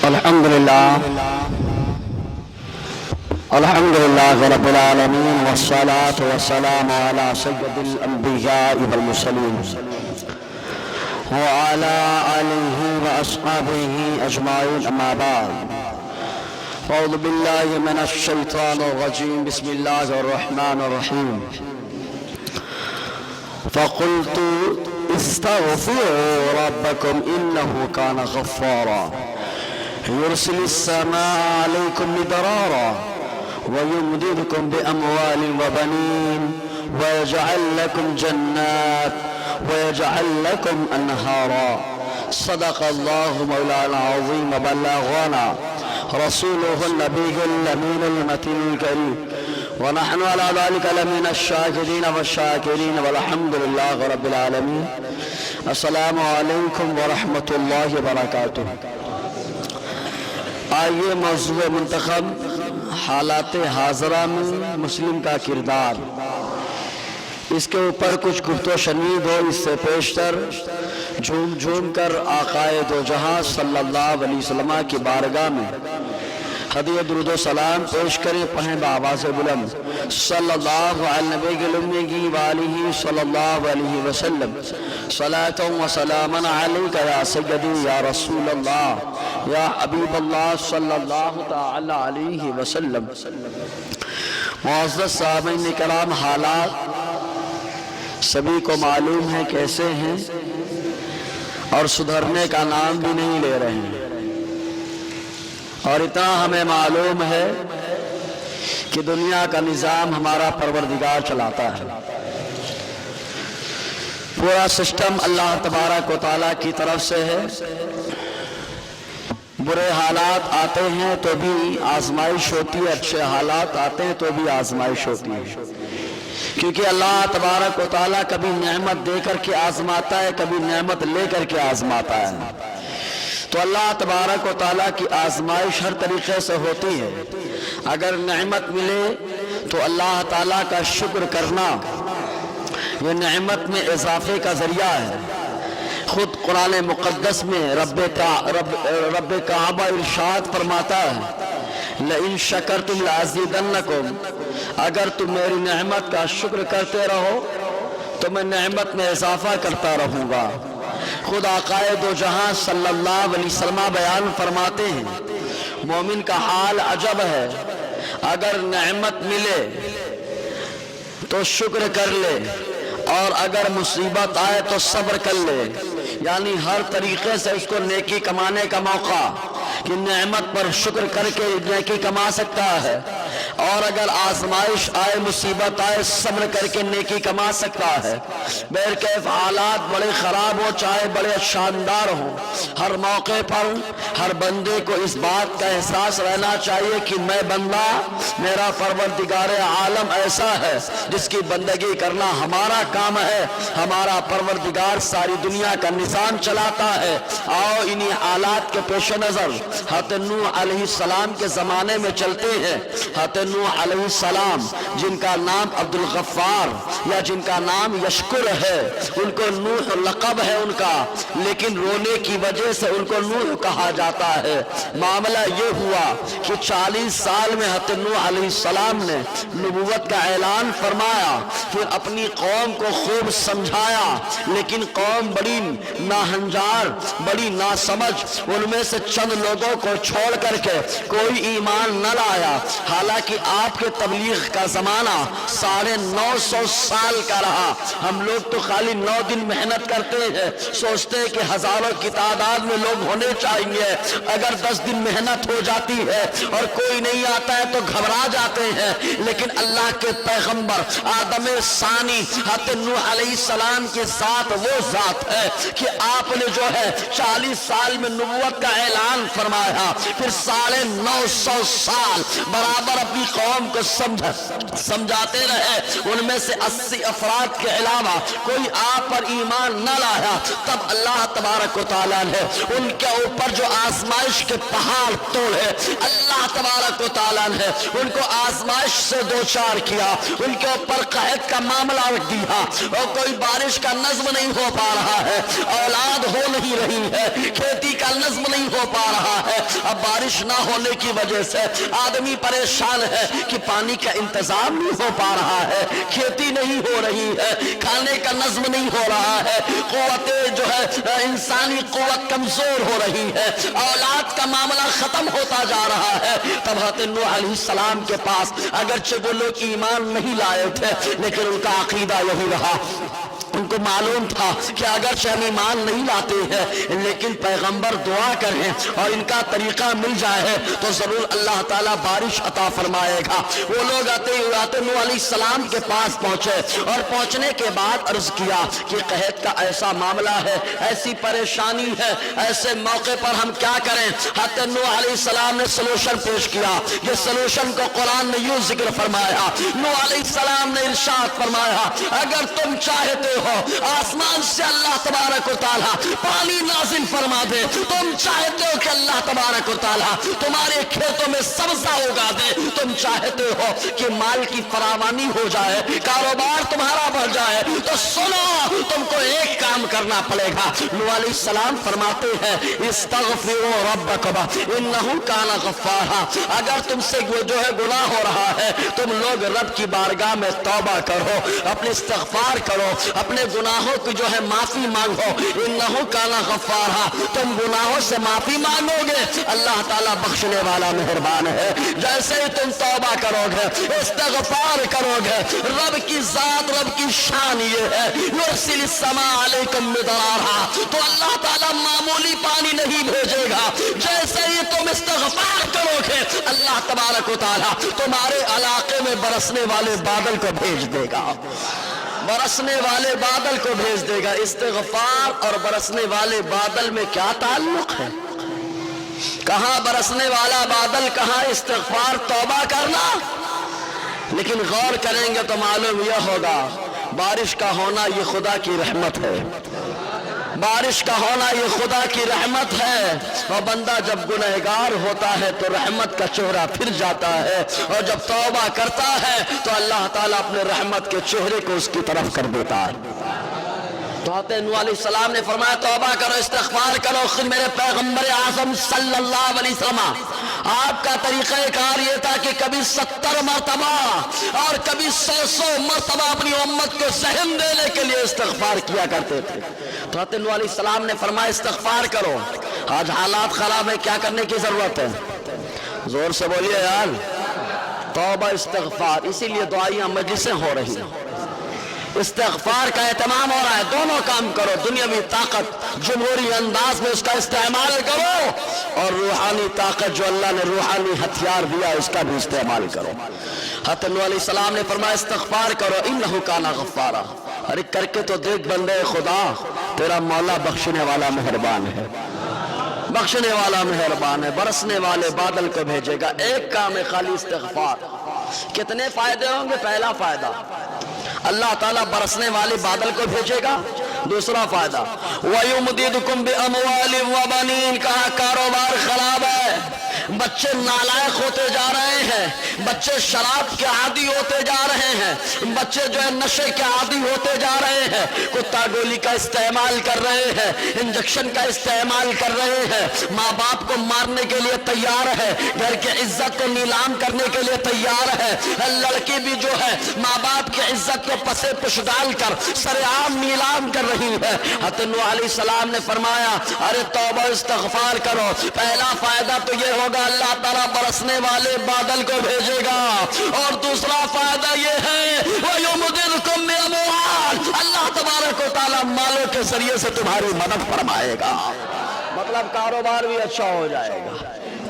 الحمد لله رب العالمين والصلاة والسلام على سيد الأنبياء والمرسلين وعلى آله وأصحابه أجمعين أما بعد أعوذ بالله من الشيطان الرجيم بسم الله الرحمن الرحيم فقلت استغفروا ربكم إنه كان غفارا يرسل السماء عليكم مدرارا ويمددكم بأموال وبنين ويجعل لكم جنات ويجعل لكم أنهارا صدق الله مولانا العظيم وبلغنا رسوله النبي الأمين المتين الكريم ونحن على ذلك لمن الشاكرين والشاكرين والحمد لله رب العالمين السلام علیکم ورحمۃ اللہ وبرکاتہ۔ آئیے موضوع منتخب حالات حاضرہ میں مسلم کا کردار، اس کے اوپر کچھ گفت و شنید ہو۔ اس سے پیشتر جھوم جھوم کر آقائے دو جہاں صلی اللہ علیہ وسلم کی بارگاہ میں ہدیہ درود و سلام پیش کریں، پڑھیں بآواز بلند صلی اللہ علیہ نبی وآلہ صلی اللہ علیہ وسلم صلاۃ و سلاما علیک یا سیدی یا رسول اللہ یا حبیب اللہ صلی اللہ تعالی علیہ وسلم۔ معزز سامعین کرام، حالات سبھی کو معلوم ہے کیسے ہیں، اور سدھرنے کا نام بھی نہیں لے رہے ہیں، اور اتنا ہمیں معلوم ہے کہ دنیا کا نظام ہمارا پروردگار چلاتا ہے۔ پورا سسٹم اللہ تبارک و تعالیٰ کی طرف سے ہے۔ برے حالات آتے ہیں تو بھی آزمائش ہوتی ہے، اچھے حالات آتے ہیں تو بھی آزمائش ہوتی ہے، کیونکہ اللہ تبارک و تعالیٰ کبھی نعمت دے کر کے آزماتا ہے، کبھی نعمت لے کر کے آزماتا ہے۔ تو اللہ تبارک و تعالیٰ کی آزمائش ہر طریقے سے ہوتی ہے۔ اگر نعمت ملے تو اللہ تعالیٰ کا شکر کرنا یہ نعمت میں اضافے کا ذریعہ ہے۔ خود قرآن مقدس میں رب کعبہ ارشاد فرماتا ہے لئن شکرتم لازیدنکم، اگر تم میری نعمت کا شکر کرتے رہو تو میں نعمت میں اضافہ کرتا رہوں گا۔ خود آقائے دو جہاں صلی اللہ علیہ وسلم بیان فرماتے ہیں مومن کا حال عجب ہے، اگر نعمت ملے تو شکر کر لے، اور اگر مصیبت آئے تو صبر کر لے، یعنی ہر طریقے سے اس کو نیکی کمانے کا موقع کہ نعمت پر شکر کر کے نیکی کما سکتا ہے، اور اگر آزمائش آئے مصیبت آئے صبر کر کے نیکی کما سکتا ہے۔ بہرکیف حالات بڑے خراب ہو چاہے بڑے شاندار ہوں، ہر موقع پر ہر بندے کو اس بات کا احساس رہنا چاہیے کہ میں بندہ، میرا پروردگار عالم ایسا ہے جس کی بندگی کرنا ہمارا کام ہے، ہمارا پروردگار ساری دنیا کا نظام چلاتا ہے۔ آؤ انہی حالات کے پیش نظر حضرت نوح علیہ السلام کے زمانے میں چلتے ہیں۔ حضرت نوح علیہ السلام جن کا نام عبد الغفار یا جن کا نام یشکر ہے، ان کو نوح لقب ہے ان کا، لیکن رونے کی وجہ سے ان کو نوح کہا جاتا ہے۔ معاملہ یہ ہوا کہ 40 سال میں حضرت نوح علیہ السلام نے نبوت کا اعلان فرمایا، پھر اپنی قوم کو خوب سمجھایا، لیکن قوم بڑی ناہنجار، بڑی ناسمجھ، ان میں سے چند لوگوں کو چھوڑ کر کے کوئی ایمان نہ لایا۔ حالانکہ آپ کے تبلیغ کا زمانہ 950 سال کا رہا، ہم لوگ تو خالی 9 دن محنت کرتے ہیں، سوچتے ہیں کہ ہزاروں کی تعداد میں لوگ ہونے چاہیے، اگر 10 دن محنت ہو جاتی ہے اور کوئی نہیں آتا ہے تو گھبرا جاتے ہیں۔ لیکن اللہ کے پیغمبر آدم ثانی حضرت نوح علیہ السلام کے ساتھ وہ ذات ہے کہ آپ نے جو ہے 40 سال میں نبوت کا اعلان فرمایا، پھر 950 سال برابر اپنی قوم کو سمجھاتے رہے، ان میں سے 80 افراد کے علاوہ کوئی آپ پر ایمان نہ لایا، تب اللہ تبارک و تعالیٰ نے ان کے اوپر جو آزمائش کے پہاڑ توڑے، اللہ تبارک و تعالیٰ نے ان کو آزمائش سے دوچار کیا، ان کے اوپر قحط کا معاملہ رکھ دیا، اور کوئی بارش کا نظم نہیں ہو پا رہا ہے، اولاد ہو نہیں رہی ہے، کھیتی کا نظم نہیں ہو پا رہا ہے۔ اب بارش نہ ہونے کی وجہ سے آدمی پریشان ہے کہ پانی کا انتظام نہیں ہو پا رہا ہے، کھیتی نہیں ہو رہی ہے، کھانے کا نظم نہیں ہو رہا ہے، قوت جو ہے انسانی قوت کمزور ہو رہی ہے، اولاد کا معاملہ ختم ہوتا جا رہا ہے۔ تب حضرت نوح علیہ السلام کے پاس اگرچہ وہ لوگ ایمان نہیں لائے تھے، لیکن ان کا عقیدہ یہی رہا، ان کو معلوم تھا کہ اگرچہ ہم ایمان نہیں لاتے ہیں لیکن پیغمبر دعا کریں اور ان کا طریقہ مل جائے تو ضرور اللہ تعالیٰ بارش عطا فرمائے گا۔ وہ لوگ آتے نوح علیہ السلام کے پاس پہنچے اور پہنچنے کے بعد عرض کیا کہ قحط کا ایسا معاملہ ہے، ایسی پریشانی ہے، ایسے موقع پر ہم کیا کریں؟ حضرت نوح علیہ السلام نے سلوشن پیش کیا۔ یہ سلوشن کو قرآن نے یوں ذکر فرمایا، نوح علیہ السلام نے ارشاد فرمایا اگر تم چاہتے ہو آسمان سے اللہ تبارک و تعالیٰ پانی نازل فرما دے، تم چاہتے ہو کہ اللہ تبارک و تعالیٰ تمہارے کھیتوں میں سبزہ اگا دے، تم چاہتے ہو کہ مال کی فراوانی ہو جائے، کاروبار تمہارا بڑھ جائے، تو سنو تم کو ایک کام کرنا پڑے گا۔ نوح علیہ السلام فرماتے ہیں استغفروا ربکم انہ کان غفارا، اگر تم سے جو ہے گناہ ہو رہا ہے تم لوگ رب کی بارگاہ میں توبہ کرو، اپنے استغفار کرو، اپنے گناہوں کی جو ہے معافی مانگو، انہ کان غفارا، تم گناہوں سے معافی مانگو گے اللہ تعالیٰ بخشنے والا مہربان ہے۔ جیسے ہی تم توبہ کرو گے، استغفار کرو گے، رب کی ذات، رب کی شان یہ ہے یرسل السماء علیکم مدرارا، تو اللہ تعالیٰ معمولی پانی نہیں بھیجے گا، جیسے ہی تم استغفار کرو گے اللہ تبارک و تعالیٰ تمہارے علاقے میں برسنے والے بادل کو بھیج دے گا، برسنے والے بادل کو بھیج دے گا۔ استغفار اور برسنے والے بادل میں کیا تعلق ہے؟ کہاں برسنے والا بادل، کہاں استغفار، توبہ کرنا؟ لیکن غور کریں گے تو معلوم یہ ہوگا بارش کا ہونا یہ خدا کی رحمت ہے، بارش کا ہونا یہ خدا کی رحمت ہے، اور بندہ جب گنہگار ہوتا ہے تو رحمت کا چہرہ پھر جاتا ہے، اور جب توبہ کرتا ہے تو اللہ تعالیٰ اپنے رحمت کے چہرے کو اس کی طرف کر دیتا ہے۔ تو حضرت نوح علیہ السلام نے فرمایا توبہ کرو، استغفار کرو۔ خود میرے پیغمبر اعظم صلی اللہ علیہ وسلم آپ کا طریقہ کار یہ تھا کہ کبھی 70 مرتبہ اور کبھی 100 مرتبہ اپنی امت کو ذہن دینے کے لیے استغفار کیا کرتے تھے۔ تو حضرت نوح علیہ السلام نے فرمایا استغفار کرو۔ آج حالات خراب ہے، کیا کرنے کی ضرورت ہے؟ زور سے بولیے یار، توبہ استغفار، اسی لیے دعائیاں مجلسیں ہو رہی ہیں، استغفار کا اہتمام ہو رہا ہے۔ دونوں کام کرو، دنیاوی طاقت جمہوری انداز میں اس کا استعمال کرو، اور روحانی طاقت جو اللہ نے روحانی ہتھیار دیا اس کا بھی استعمال کرو۔ حضرت نوح علیہ السلام نے فرمایا استغفار کرو، انہ کان غفارا، ارے کر کے تو دیکھ بندے خدا، تیرا مولا بخشنے والا مہربان ہے، بخشنے والا مہربان ہے، برسنے والے بادل کو بھیجے گا۔ ایک کام ہے خالی استغفار، کتنے فائدے ہوں گے؟ پہلا فائدہ اللہ تعالیٰ برسنے والے بادل کو بھیجے گا۔ دوسرا فائدہ وَيُمْدِدُكُمْ بِأَمْوَالٍ وَبَنِينَ، کہا کاروبار خراب ہے، بچے نالائق ہوتے جا رہے ہیں، بچے شراب کے عادی ہوتے جا رہے ہیں، بچے جو ہے نشے کے عادی ہوتے جا رہے ہیں، کتا گولی کا استعمال کر رہے ہیں، انجیکشن کا استعمال کر رہے ہیں، ماں باپ کو مارنے کے لیے تیار ہے، گھر کی عزت کو نیلام کرنے کے لیے تیار ہے، لڑکی بھی جو ہے ماں باپ کی عزت کو پسے پش ڈال کر سر عام نیلام کر رہی ہے۔ حضرت نوح علیہ السلام نے فرمایا ارے توبہ استغفار کرو، پہلا فائدہ تو یہ ہوگا اللہ تعالیٰ برسنے والے بادل کو بھیجے گا، اور دوسرا فائدہ یہ ہے وَيُمْدِدْكُمْ بِأَمْوَالٍ، اللہ تبارک و تعالیٰ مالوں کے ذریعے سے تمہاری مدد فرمائے گا، مطلب کاروبار بھی اچھا ہو جائے گا،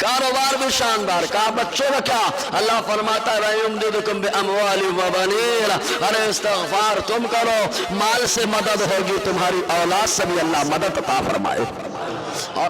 کاروبار بھی شاندار۔ کہا بچوں کا کیا؟ اللہ فرماتا ہے وَيُمْدِدْكُمْ بِأَمْوَالٍ وَبَنِينَ، ارے استغفار تم کرو، مال سے مدد ہوگی، تمہاری اولاد سے بھی اللہ مدد عطا فرمائے، اور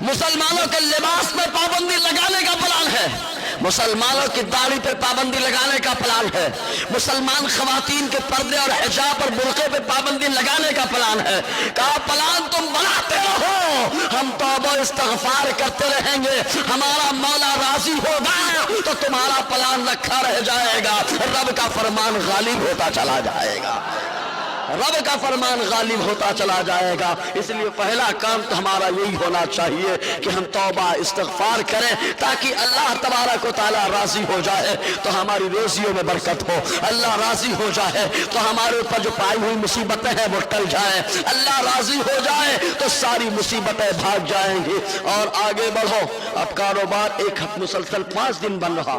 مسلمانوں کے لباس پہ پابندی لگانے کا پلان ہے، مسلمانوں کی داڑھی پہ پابندی لگانے کا پلان ہے، مسلمان خواتین کے پردے اور حجاب اور برقعے پہ پابندی لگانے کا پلان ہے۔ کہا پلان تم بناتے رہو، ہم توبہ استغفار کرتے رہیں گے، ہمارا مولا راضی ہوگا تو تمہارا پلان رکھا رہ جائے گا، رب کا فرمان غالب ہوتا چلا جائے گا، رب کا فرمان غالب ہوتا چلا جائے گا۔ اس لیے پہلا کام تو ہمارا یہی ہونا چاہیے کہ ہم توبہ استغفار کریں تاکہ اللہ تبارک و تعالیٰ راضی ہو جائے تو ہماری روزیوں میں برکت ہو، اللہ راضی ہو جائے تو ہمارے اوپر جو پائی ہوئی مصیبتیں ہیں وہ ٹل جائیں، اللہ راضی ہو جائے تو ساری مصیبتیں بھاگ جائیں گی۔ اور آگے بڑھو، اب کاروبار ایک ہفتے مسلسل 5 دن بن رہا،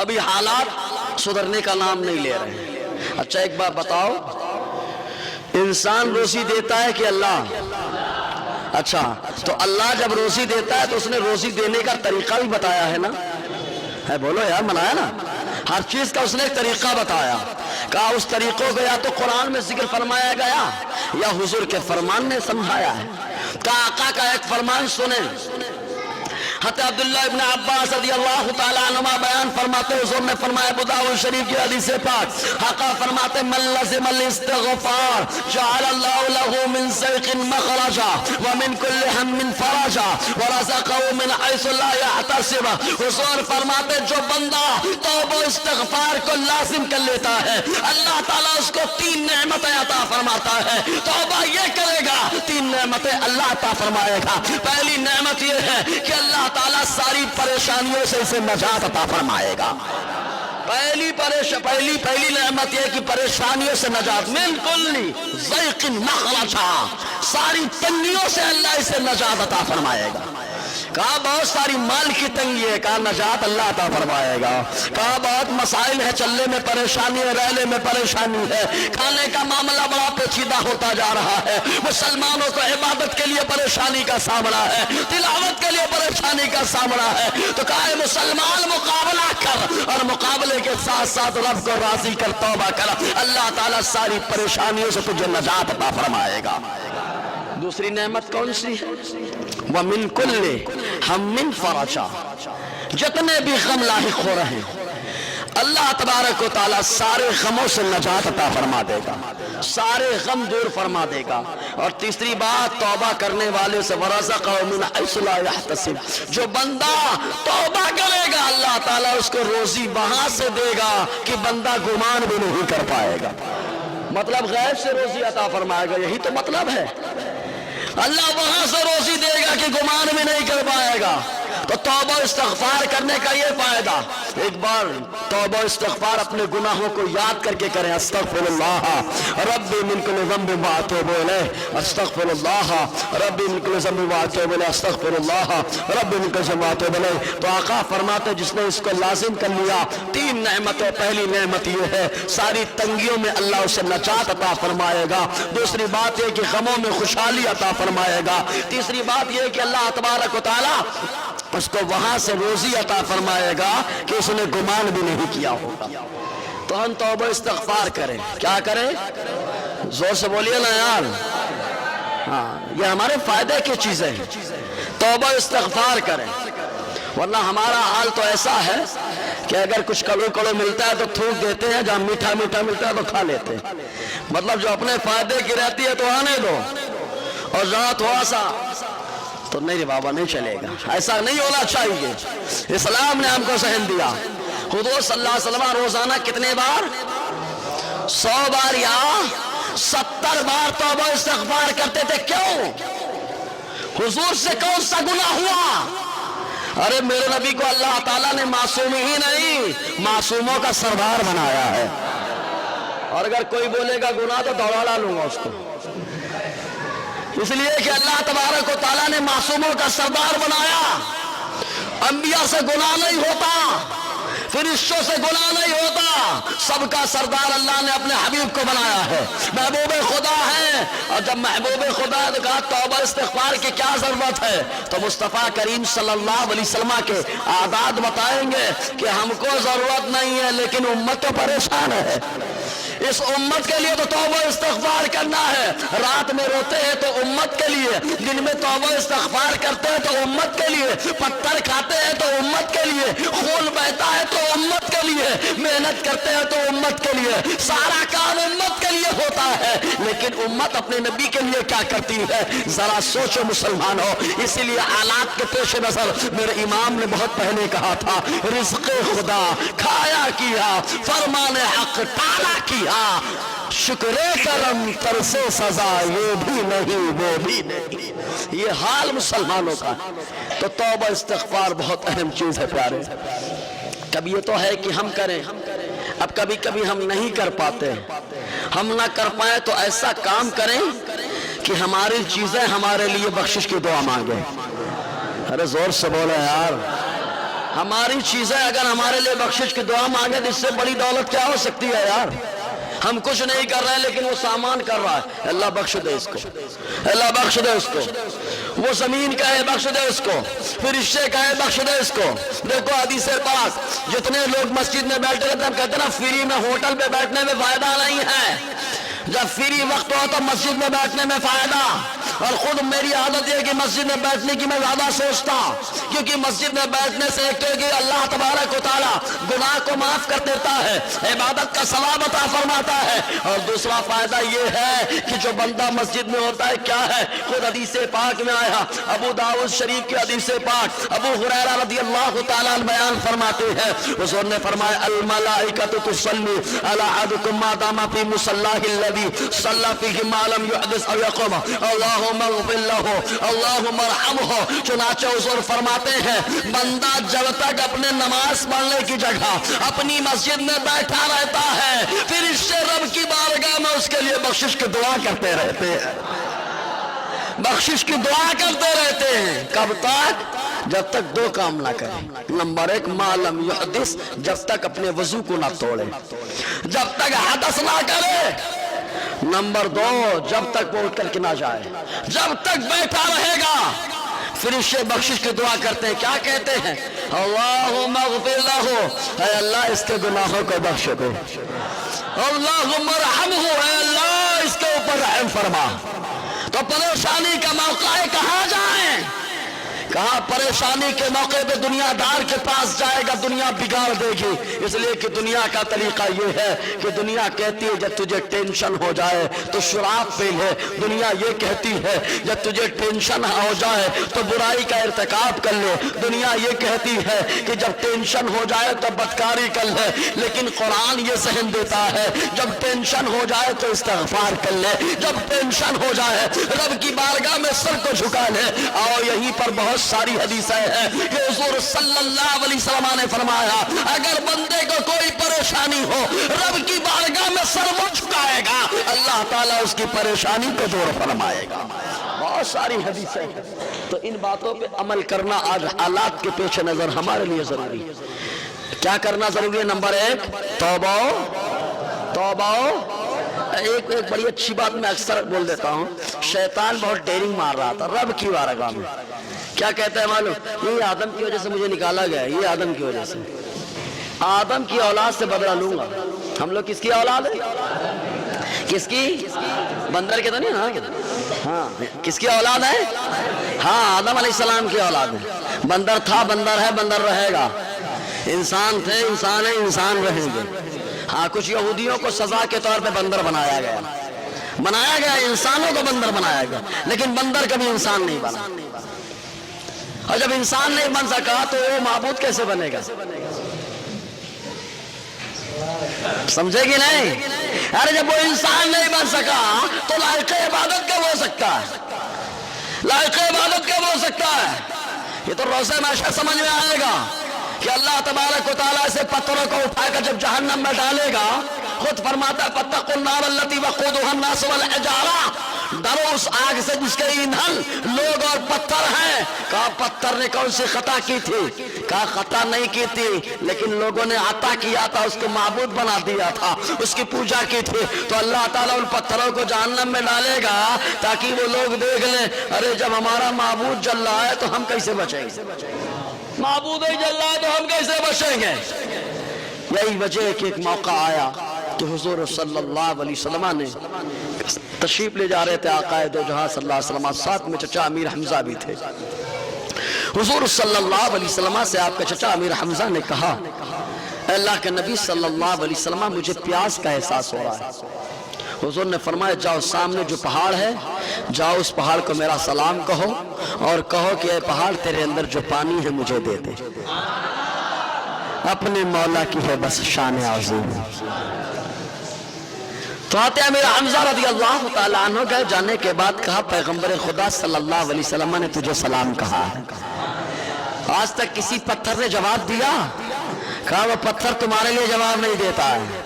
ابھی حالات سدھرنے کا نام نہیں لے رہے۔ اچھا ایک بات بتاؤ، انسان روزی دیتا ہے کہ اللہ؟ اچھا تو اللہ جب روزی دیتا ہے تو اس نے روزی دینے کا طریقہ بھی بتایا ہے نا، ہے بولو یار، منایا نا، ہر چیز کا اس نے ایک طریقہ بتایا۔ کہا اس طریقوں کو یا تو قرآن میں ذکر فرمایا گیا یا حضور کے فرمان نے سمجھایا ہے۔ کہا آقا کا ایک فرمان سنیں، حضرت عبداللہ ابن عباس رضی اللہ تعالیٰ عنہما بیان فرماتے، حضور نے فرمایا، ابو داؤد شریف کی حدیث پاک، آقا فرماتے من لزم الاستغفار جعل اللہ له من ضیق مخرجا ومن کل ہم فرجا ورزقه من حیث لا یحتسب۔ حضور فرماتے جو بندہ توبہ استغفار کو لازم کر لیتا ہے اللہ تعالیٰ اس کو 3 نعمتیں عطا فرماتا ہے۔ توبہ یہ کرے گا 3 نعمتیں اللہ عطا فرمائے گا۔ پہلی نعمت یہ ہے کہ اللہ تعالیٰ ساری پریشانیوں سے اسے نجات عطا فرمائے گا۔ پہلی نعمت یہ کہ پریشانیوں سے نجات، من کل ضیق مخرجا، ساری تنگیوں سے اللہ اسے نجات عطا فرمائے گا۔ کہا بہت ساری مال کی تنگی ہے، کہا نجات اللہ عطا فرمائے گا۔ کہا بہت مسائل ہے، چلنے میں پریشانی ہے، رہنے میں پریشانی ہے، کھانے کا معاملہ بڑا پیچیدہ ہوتا جا رہا ہے، مسلمانوں کو عبادت کے لیے پریشانی کا سامنا ہے، تلاوت کے لیے پریشانی کا سامنا ہے، تو کہا ہے مسلمان مقابلہ کر اور مقابلے کے ساتھ ساتھ رب کو راضی کر، توبہ کر، اللہ تعالیٰ ساری پریشانیوں سے تجھے نجات عطا فرمائے گا۔ دوسری نعمت کون سی ہے؟ وَمِن كُلِّ ہَمٍّ فَرَجًا، جتنے بھی غم لاحق ہو رہے ہیں اللہ تبارک و تعالیٰ سارے غموں سے نجات عطا فرما دے گا، سارے غم دور فرما دے گا۔ اور تیسری بات، توبہ کرنے والے سے وَرَزَقَهُ مِنْ حَيْثُ لَا يَحْتَسِبُ، جو بندہ توبہ کرے گا اللہ تعالیٰ اس کو روزی وہاں سے دے گا کہ بندہ گمان بھی نہیں کر پائے گا۔ مطلب غیب سے روزی عطا فرمائے گا، یہی تو مطلب ہے، اللہ وہاں سے روزی دے گا کہ گمان بھی نہیں کر پائے گا۔ تو توبہ استغفار کرنے کا یہ فائدہ، ایک بار توبہ استغفار اپنے گناہوں کو یاد کر کے کریں، استغفر اللہ ربی من کل ذنب واتوب الیہ، استغفر اللہ ربی من کل ذنب واتوب الیہ، استغفر اللہ ربی من کل ذنب واتوب الیہ۔ تو آقا فرماتے جس نے اس کو لازم کر لیا 3 نعمتیں، پہلی نعمت یہ ہے ساری تنگیوں میں اللہ اسے نجات عطا فرمائے گا، دوسری بات یہ کہ غموں میں خوشحالی عطا فرمائے گا، تیسری بات یہ کہ اللہ تبارک و تعالیٰ اس کو وہاں سے روزی عطا فرمائے گا کہ اس نے گمان بھی نہیں کیا ہوگا۔ تو ہم توبہ استغفار کریں، کیا کریں؟ زور سے بولیے نا یار، ہاں یہ ہمارے فائدے کی چیزیں ہیں، توبہ استغفار کریں، ورنہ ہمارا حال تو ایسا ہے کہ اگر کچھ کڑو کڑو ملتا ہے تو تھوک دیتے ہیں، جہاں میٹھا میٹھا ملتا ہے تو کھا لیتے ہیں، مطلب جو اپنے فائدے کی رہتی ہے تو آنے دو، اور جہاں تھوڑا سا تو نہیں بابا نہیں چلے گا، ایسا نہیں ہونا چاہیے۔ اسلام نے ہم کو ذہن دیا، حضور صلی اللہ علیہ وسلم روزانہ کتنے بار؟ 100 بار یا 70 بار توبہ استغفار کرتے تھے۔ کیوں؟ حضور سے کون سا گناہ ہوا؟ ارے میرے نبی کو اللہ تعالیٰ نے معصوم ہی نہیں معصوموں کا سردار بنایا ہے، اور اگر کوئی بولے گا گناہ تو دوڑا لوں گا اس کو، اس لیے کہ اللہ تبارک و تعالیٰ نے معصوموں کا سردار بنایا۔ انبیاء سے گناہ نہیں ہوتا، فرشتوں سے گناہ نہیں ہوتا، سب کا سردار اللہ نے اپنے حبیب کو بنایا ہے، محبوب خدا ہے۔ اور جب محبوب خدا ہے تو کہا توبہ استغفار کی کیا ضرورت ہے؟ تو مصطفیٰ کریم صلی اللہ علیہ وسلم کے اعداد بتائیں گے کہ ہم کو ضرورت نہیں ہے لیکن امت تو پریشان ہے، اس امت کے لیے تو توبہ استغفار کرنا ہے. رات میں روتے ہیں تو امت کے لیے, دن میں توبہ استغفار کرتے ہیں تو امت کے لیے, پتھر کھاتے ہیں تو امت کے لیے, خون بہتا ہے تو امت کے لیے, محنت کرتے ہیں تو امت کے لیے, سارا کام امت کے لیے ہوتا ہے. لیکن امت اپنے نبی کے لیے کیا کرتی ہے ذرا سوچو مسلمانوں. اسی لیے حالات کے پیش نظر میرے امام نے بہت پہلے کہا تھا, رزق خدا کھایا کیا, فرمان حق ٹالا کیا, شکر کرم ترسے سزا یہ بھی نہیں وہ بھی نہیں. یہ حال مسلمانوں کا. تو توبہ استغفار بہت اہم چیز ہے پیارے. کبھی یہ تو ہے کہ ہم کریں, اب کبھی کبھی ہم نہیں کر پاتے. ہم نہ کر پائیں تو ایسا کام کریں کہ ہماری چیزیں ہمارے لیے بخشش کی دعا مانگیں. ارے زور سے بولے یار. ہماری چیزیں اگر ہمارے لیے بخشش کی دعا مانگے تو اس سے بڑی دولت کیا ہو سکتی ہے یار. ہم کچھ نہیں کر رہے لیکن وہ سامان کر رہا ہے, اللہ بخش دے اس کو, اللہ بخش دے اس کو. وہ زمین کا ہے بخش دے اس کو, فرشتے کا ہے بخش دے اس کو. دیکھو حدیث پاک, جتنے لوگ مسجد میں بیٹھے رہتے ہیں کہتے ہیں نا فری میں ہوٹل پہ بیٹھنے میں فائدہ نہیں ہے. جب فری وقت ہو تو مسجد میں بیٹھنے میں فائدہ. اور خود میری عادت ہے کہ مسجد میں بیٹھنے کی میں زیادہ سوچتا, کیونکہ مسجد میں بیٹھنے سے ایک تو کہ اللہ تبارک و تعالیٰ گناہ کو معاف کر دیتا ہے, عبادت کا ثواب عطا فرماتا ہے, اور دوسرا فائدہ یہ ہے کہ جو بندہ مسجد میں ہوتا ہے کیا ہے, خود حدیث پاک میں آیا, ابو داؤد شریف کی حدیث پاک, ابو ہریرہ رضی اللہ تعالیٰ عنہ بیان فرماتے ہیں, حضور نے فرمایا الملائکۃ تصلی علی احدکم ما دام فی مصلاہ الذی صلی فیہ ما لم یحدث او یقوم اللہم اغفر لہ اللہم ارحمہ. چنانچہ حضور فرماتے ہیں بندہ جب تک اپنے نماز پڑھنے کی جگہ اپنی مسجد میں بیٹھا رہتا ہے فرشتے رب کی بارگاہ میں اس کے لیے بخشش کی دعا کرتے رہتے ہیں, بخشش کی دعا کرتے رہتے ہیں. کب تک؟ جب تک دو کام نہ کریں. نمبر ایک ما لم یحدث, جب تک اپنے وضو کو نہ توڑے, جب تک حدث نہ کرے. نمبر دو, جب تک وہ اٹھ کر کے نہ جائے, جب تک بیٹھا رہے گا. فرشتے بخشش کی دعا کرتے ہیں, کیا کہتے ہیں اللہم اغفر لہ, اے اللہ اس کے گناہوں کو بخش دے, اللہم ارحمہ, اے اللہ اس کے اوپر رحم فرما. تو پریشانی کا موقع ہے کہاں جائیں, کہاں پریشانی کے موقع پہ دنیا دار کے پاس جائے گا, دنیا بگاڑ دے گی. اس لیے کہ دنیا کا طریقہ یہ ہے کہ دنیا کہتی ہے جب تجھے ٹینشن ہو جائے تو شراب پی لے. دنیا یہ کہتی ہے جب تجھے ٹینشن ہو جائے تو برائی کا ارتکاب کر لے. دنیا یہ کہتی ہے کہ جب ٹینشن ہو جائے تو بدکاری کر لے. لیکن قرآن یہ ذہن دیتا ہے جب ٹینشن ہو جائے تو استغفار کر لے, جب ٹینشن ہو جائے رب کی بارگاہ میں سر کو جھکا لے. اور یہیں پر بہت ساری حدیثیں ہیں کہ حضور صلی اللہ علیہ وسلم نے فرمایا اگر بندے کو کوئی پریشانی ہو رب کی بارگاہ میں سر وہ جھکائے گا, اللہ تعالیٰ اس کی پریشانی کو دور فرمائے گا. بہت ساری حدیثیں ہیں. تو ان باتوں پہ عمل کرنا آج حالات کے پیش نظر ہمارے لیے ضروری ہے. کیا کرنا ضروری ہے؟ نمبر ایک توبہ. توبہ ایک بڑی اچھی بات میں اکثر بول دیتا ہوں, شیطان بہت ڈیرنگ مار رہا تھا رب کی بارگاہ میں. کیا کہتا ہے معلوم, یہ آدم کی وجہ سے مجھے نکالا گیا, یہ آدم کی وجہ سے, آدم کی اولاد سے بدلہ لوں گا. ہم لوگ کس کی اولاد ہے؟ کس کی؟ بندر کے تو نہیں نا, ہاں کس کی اولاد ہے؟ ہاں آدم علیہ السلام کی اولاد ہے. بندر تھا, بندر ہے, بندر رہے گا. انسان تھے, انسان ہے, انسان رہیں گے. ہاں کچھ یہودیوں کو سزا کے طور پہ بندر بنایا گیا, انسانوں کو بندر بنایا گیا, لیکن بندر کبھی انسان نہیں بنا. اور جب انسان نہیں بن سکا تو وہ معبود کیسے بنے گا؟ سمجھے گی نہیں؟ ارے جب وہ انسان نہیں بن سکا تو لائق عبادت کب ہو سکتا ہے؟ لائق عبادت کب ہو سکتا ہے؟ یہ تو روزہ معاشر سمجھ میں آئے گا کہ اللہ تبارک و تعالیٰ سے پتھروں کو اٹھا کر جب جہنم میں ڈالے گا, خود فرماتا ہے فاتقوا النار التی وقودها الناس والحجارہ, ڈرو اس آگ سے جس کے ایندھن لوگ اور پتھر ہیں. کہا پتھر نے کون سی خطا کی تھی؟ کہا خطا نہیں کی تھی, لیکن لوگوں نے عطا کیا تھا, اس کو معبود بنا دیا تھا, اس کی پوجا کی تھی. تو اللہ تعالیٰ ان پتھروں کو جہنم میں ڈالے گا تاکہ وہ لوگ دیکھ لیں ارے جب ہمارا معبود جل رہا ہے تو ہم کیسے بچیں گے, معبود ہی جل رہا ہے تو ہم کیسے بچیں گے. یہی وجہ کہ ایک موقع آیا کہ حضور صلی اللہ علیہ وسلم نے تشریف لے جا رہے تھے آقا دو جہاں صلی اللہ علیہ وسلم، ساتھ میں چچا امیر حمزہ بھی تھے۔ حضور صلی اللہ علیہ وسلم سے آپ کے چچا امیر حمزہ نے کہا، اے اللہ کے نبی صلی اللہ علیہ وسلم مجھے پیاس کا احساس ہو رہا ہے۔ حضور نے فرمایا جاؤ سامنے جو پہاڑ ہے، جاؤ اس پہاڑ کو میرا سلام کہو اور کہو کہ اے پہاڑ تیرے اندر جو پانی ہے مجھے دے دے۔ اپنے مولا کی ہے بس شان عظیم۔ تو آتے امیر حمزہ رضی اللہ تعالیٰ عنہ گئے، جانے کے بعد کہا پیغمبر خدا صلی اللہ علیہ وسلم نے تجھے سلام کہا ہے۔ آج تک کسی پتھر نے جواب دیا؟ کہا وہ پتھر تمہارے لیے جواب نہیں دیتا ہے،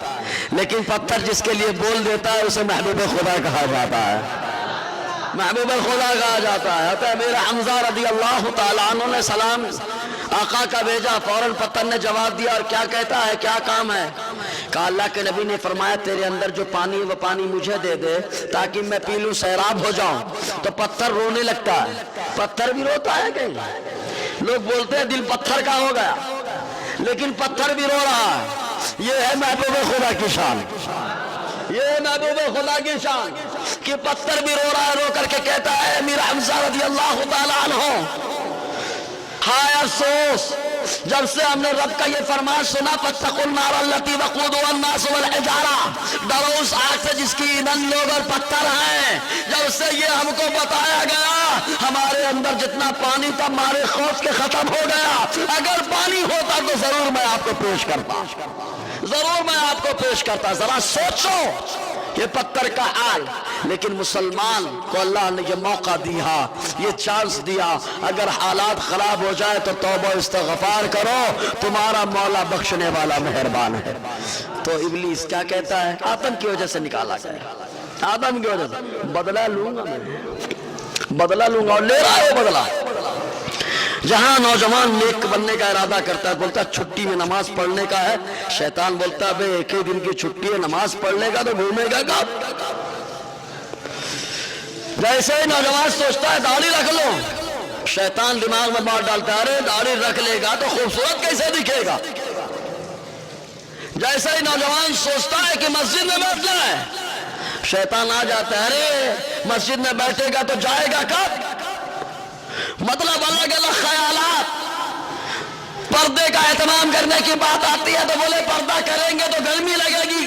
لیکن پتھر جس کے لیے بول دیتا ہے اسے محبوب خدا کہا جاتا ہے، محبوب خدا کہا جاتا ہے۔ تو امیر حمزہ رضی اللہ تعالیٰ عنہ نے سلام آقا کا بھیجا، فوراً پتھر نے جواب دیا، اور کیا کہتا ہے، کیا کام ہے؟ کہا اللہ کے نبی نے فرمایا تیرے اندر جو پانی ہے وہ پانی مجھے دے دے تاکہ میں پی لوں، سیراب ہو جاؤں۔ تو پتھر رونے لگتا ہے۔ پتھر بھی روتا ہے کہیں؟ لوگ بولتے ہیں دل پتھر کا ہو گیا، لیکن پتھر بھی رو رہا ہے۔ یہ ہے محبوب خدا کی شان، یہ ہے محبوب خدا کی شان کہ پتھر بھی رو رہا ہے، رو کر کے کہتا ہے امیر حمزہ رضی اللہ تعالیٰ عنہ، ہائے افسوس جب سے ہم نے رب کا یہ فرمان سنا فاتقوا النار التی وقودها الناس والحجارہ، ڈرو اس آگ سے جس کی ایندھن لوگ اور پتھر ہیں۔ جب سے یہ ہم کو بتایا گیا ہمارے اندر جتنا پانی تھا ہمارے خوف کے ختم ہو گیا۔ اگر پانی ہوتا تو ضرور میں آپ کو پیش کرتا، ضرور میں آپ کو پیش کرتا۔ ذرا سوچو یہ پتھر کا حال، لیکن مسلمان کو اللہ نے یہ موقع دیا، یہ چانس دیا، اگر حالات خراب ہو جائے تو توبہ استغفار کرو، تمہارا مولا بخشنے والا مہربان ہے۔ تو ابلیس کیا کہتا ہے؟ آدم کی وجہ سے نکالا گیا، آدم کی وجہ سے بدلہ لوں گا، میں بدلہ لوں گا، اور لے رہا ہے بدلہ۔ جہاں نوجوان نیک بننے کا ارادہ کرتا ہے، بولتا ہے چھٹی میں نماز پڑھنے کا ہے، شیطان بولتا ہے بے ایک ہی دن کی چھٹی ہے، نماز پڑھنے کا تو گھومے گا کب؟ جیسے ہی نوجوان سوچتا ہے داڑھی رکھ لو، شیطان دماغ میں بات ڈالتا ہے ارے داڑھی رکھ لے گا تو خوبصورت کیسے دکھے گا۔ جیسے ہی نوجوان سوچتا ہے کہ مسجد میں بیٹھنا ہے، شیطان آ جاتا ہے ارے مسجد میں بیٹھے گا تو جائے گا کب؟ مطلب الگ الگ خیالات۔ پردے کا اہتمام کرنے کی بات آتی ہے تو بولے پردہ کریں گے تو گرمی لگے گی۔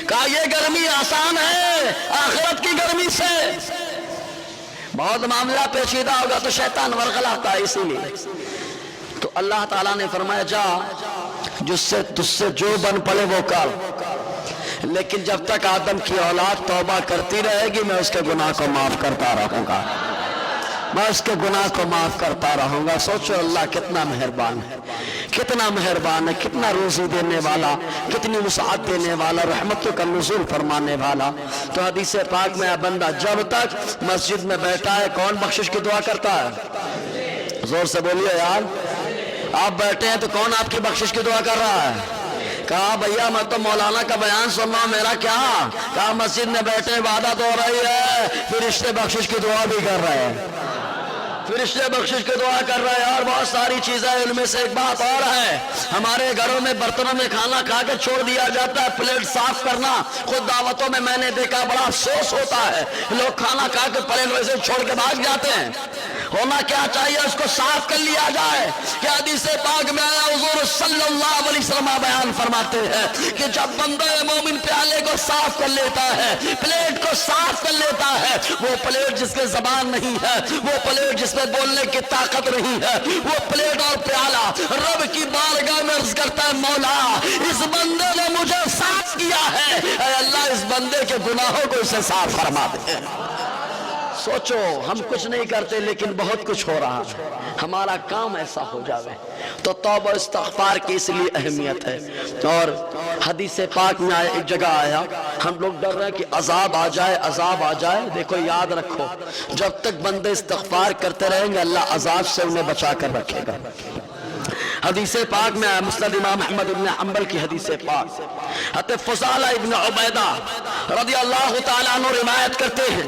کہا یہ گرمی آسان ہے آخرت کی گرمی سے، بہت معاملہ پیچیدہ ہوگا تو شیطان ورغلاتا ہے۔ اسی لیے تو اللہ تعالیٰ نے فرمایا جا تجھ سے جو بن پڑے وہ کر، لیکن جب تک آدم کی اولاد توبہ کرتی رہے گی میں اس کے گناہ کو معاف کرتا رہوں گا، میں اس کے گناہ کو معاف کرتا رہوں گا۔ سوچو اللہ کتنا مہربان ہے، کتنا مہربان ہے، کتنا روزی دینے والا، کتنی وسعت دینے والا، رحمتوں کا نزول فرمانے والا۔ تو حدیث پاک میں بندہ جب تک مسجد میں بیٹھا ہے کون بخشش کی دعا کرتا ہے؟ زور سے بولیے یار، آپ بیٹھے ہیں تو کون آپ کی بخشش کی دعا کر رہا ہے؟ کہا بھیا میں تو مولانا کا بیان سن رہا ہوں، میرا کیا؟ کہا مسجد میں بیٹھے عبادت ہو رہی ہے، فرشتے بخشش کی دعا بھی کر رہے ہیں، فرشتے بخشش کی دعا کر رہے ہیں، اور بہت ساری چیزیں۔ ان میں سے ایک بات اور ہے، ہمارے گھروں میں برتنوں میں کھانا کھا کے چھوڑ دیا جاتا ہے، پلیٹ صاف کرنا خود دعوتوں میں نے دیکھا بڑا افسوس ہوتا ہے، لوگ کھانا کھا کے پلیٹ ویسے چھوڑ کے بھاگ جاتے ہیں۔ ہونا کیا چاہیے اس کو صاف کر لیا جائے۔ کہ حدیث پاک میں آیا حضور صلی اللہ علیہ وسلم بیان فرماتے ہیں کہ جب بندہ مومن پیالے کو صاف کر لیتا ہے، پلیٹ کو صاف کر لیتا ہے، وہ پلیٹ جس کے زبان نہیں ہے، وہ پلیٹ جس میں بولنے کی طاقت نہیں ہے، وہ پلیٹ اور پیالہ رب کی بارگاہ میں عرض کرتا ہے مولا اس بندے نے مجھے صاف کیا ہے، اے اللہ اس بندے کے گناہوں کو اسے صاف فرما دے۔ سوچو ہم کچھ نہیں کرتے لیکن بہت کچھ ہو رہا ہے، ہمارا کام ایسا ہو جاوے۔ تو توبہ استغفار کی اس لیے اہمیت ہے۔ اور حدیث پاک میں ایک جگہ آیا، ہم لوگ ڈر رہے ہیں کہ عذاب آ جائے، عذاب آ جائے۔ دیکھو یاد رکھو جب تک بندے استغفار کرتے رہیں گے اللہ عذاب سے انہیں بچا کر رکھے گا۔ حدیث پاک میں مسند امام احمد بن حنبل کی حدیث پاک، حضرت فضالہ ابن عبیدہ رضی اللہ تعالیٰ عنہ روایت کرتے ہیں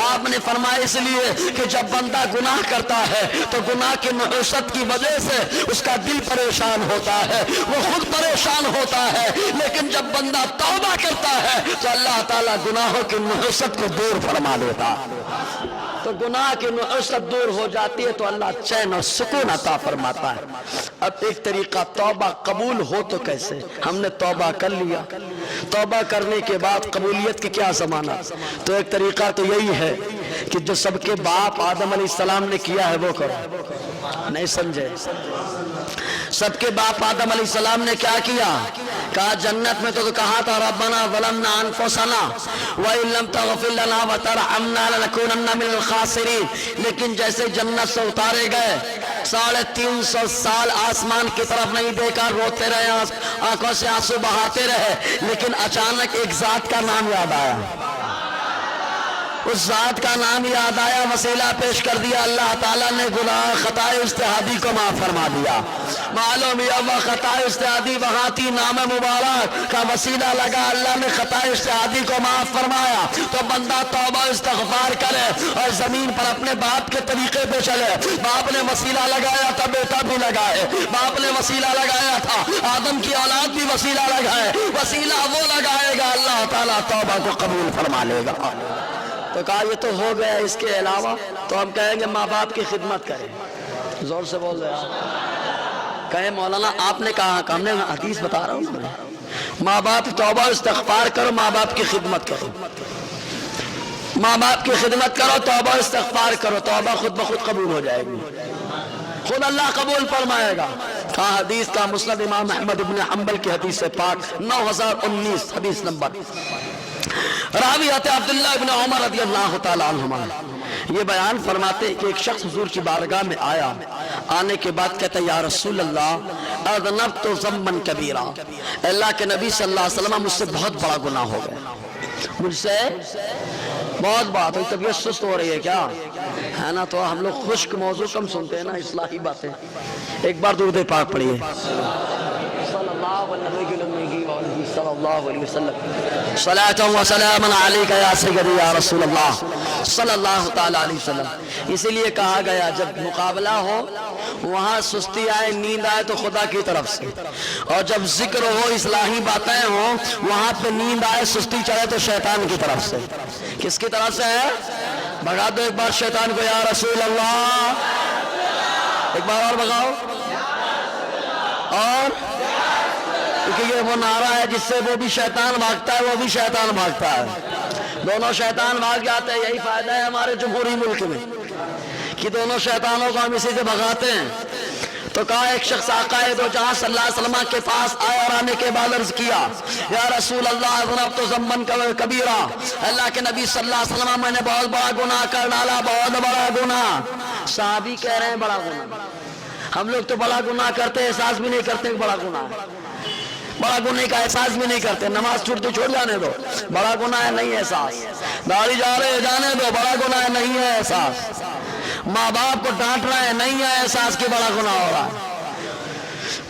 آپ نے فرمایا اس لیے کہ جب بندہ گناہ کرتا ہے تو گناہ کی نحوست کی وجہ سے اس کا دل پریشان ہوتا ہے، وہ خود پریشان ہوتا ہے، لیکن جب بندہ توبہ کرتا ہے تو اللہ تعالیٰ گناہوں کی نحوست کو دور فرما دیتا ہے۔ تو گناہ کی نحوست دور ہو جاتی ہے تو اللہ چین اور سکون عطا فرماتا ہے۔ اب ایک طریقہ توبہ قبول ہو تو کیسے؟ ہم نے توبہ کر لیا، توبہ کرنے کے بعد قبولیت کی کیا ضمانت؟ تو ایک طریقہ تو یہی ہے کہ جو سب کے باپ آدم علیہ السلام نے کیا ہے وہ کرو۔ نہیں سمجھے؟ سب کے باپ آدم علیہ السلام نے کیا کیا؟ کہا جنت میں تو کہا تھا ربنا ظلمنا انفسنا وان لم تغفر لنا وترحمنا لنكونن من الخاسرین، لیکن جیسے جنت سے اتارے گئے 350 سال آسمان کی طرف نہیں دیکھا، روتے رہے، آنکھوں سے آنسو بہاتے رہے، لیکن اچانک ایک ذات کا نام یاد آیا، اس ذات کا نام یاد آیا، وسیلہ پیش کر دیا، اللہ تعالیٰ نے گناہ خطائے اجتہادی کو معاف فرما دیا۔ معلوم یہ وہ خطائے اجتہادی وہاں تھی، نام مبارک کا وسیلہ لگا، اللہ نے خطائے اجتہادی کو معاف فرمایا۔ تو بندہ توبہ استغفار کرے اور زمین پر اپنے باپ کے طریقے پہ چلے۔ باپ نے وسیلہ لگایا تھا، بیٹا بھی لگائے، باپ نے وسیلہ لگایا تھا، آدم کی اولاد بھی وسیلہ لگائے، وسیلہ وہ لگائے گا اللہ تعالیٰ توبہ کو قبول فرما لے گا۔ تو کہا یہ تو ہو گیا، اس کے علاوہ تو ہم کہیں گے ماں باپ کی خدمت کریں۔ زور سے بول رہے آپ کہیں مولانا آپ نے کہا کہ ہم نے حدیث بتا رہا ہوں، ماں باپ توبہ استغفار کرو، ماں باپ کی خدمت کرو، ماں باپ کی خدمت کرو، توبہ استغفار کرو، توبہ خود بخود قبول ہو جائے گی، خود اللہ قبول فرمائے گا۔ کہا حدیث کا مسند امام احمد بن حنبل کی حدیث پاک 9019 حدیث نمبر، راوی حضرت عبداللہ ابن عمر رضی اللہ تعالیٰ عنہما یہ بیان فرماتے کہ ایک شخص حضور کی بارگاہ میں آیا، آنے کے بعد کہتا یا رسول اللہ اذنبت ذنبا کبیرا، اللہ کے نبی صلی اللہ علیہ وسلم مجھ سے بہت بڑا گناہ ہو گیا، مجھ سے بہت بات ہوئی، طبیعت سست ہو رہی ہے کیا ہے نا؟ تو ہم لوگ خشک موضوع کم سنتے ہیں نا، اصلاحی باتیں۔ ایک بار درود پاک پڑھیے صلی اللہ علیہ وسلم، صلاۃ و سلام علیک یا سیدی یا رسول اللہ صلی اللہ تعالیٰ علیہ وسلم۔ اسی لیے کہا گیا جب مقابلہ ہو وہاں سستی آئے، نیند آئے تو خدا کی طرف سے، اور جب ذکر ہو اصلاحی باتیں ہوں وہاں پہ نیند آئے سستی چڑھے تو شیطان کی طرف سے۔ کس کی طرف سے ہے؟ بھگا دو ایک بار شیطان کو یا رسول اللہ، ایک بار اور بھگاؤ، اور کیونکہ یہ وہ نعرہ ہے جس سے وہ بھی شیطان بھاگتا ہے، وہ بھی شیطان بھاگتا ہے، دونوں شیطان بھاگ جاتے ہیں۔ یہی فائدہ ہے ہمارے جمہوری ملک میں کہ دونوں شیطانوں کو ہم اسی سے بھگاتے ہیں۔ تو کہا ایک شخص آقا دو جہاں صلی اللہ علیہ وسلم کے پاس آیا اور آنے کے بعد عرض کیا یا رسول اللہ اذنبت ذنبا کبیرا، اللہ کے نبی صلی اللہ علیہ وسلم میں نے بہت بڑا گناہ کر ڈالا، بہت بڑا گناہ۔ صحابی کہہ رہے ہیں بڑا گناہ، ہم لوگ تو بڑا گناہ کرتے احساس بھی نہیں کرتے کہ بڑا گناہ ہے، بڑا گناہ کا احساس بھی نہیں کرتے، نماز چھوڑتے چھوڑ جانے دو، بڑا گناہ ہے نہیں احساس، داڑھی جا رہے جانے دو، بڑا گناہ ہے نہیں ہے احساس، ماں باپ کو ڈانٹ رہے ہیں نہیں ہے احساس کہ بڑا گناہ ہو رہا ہے،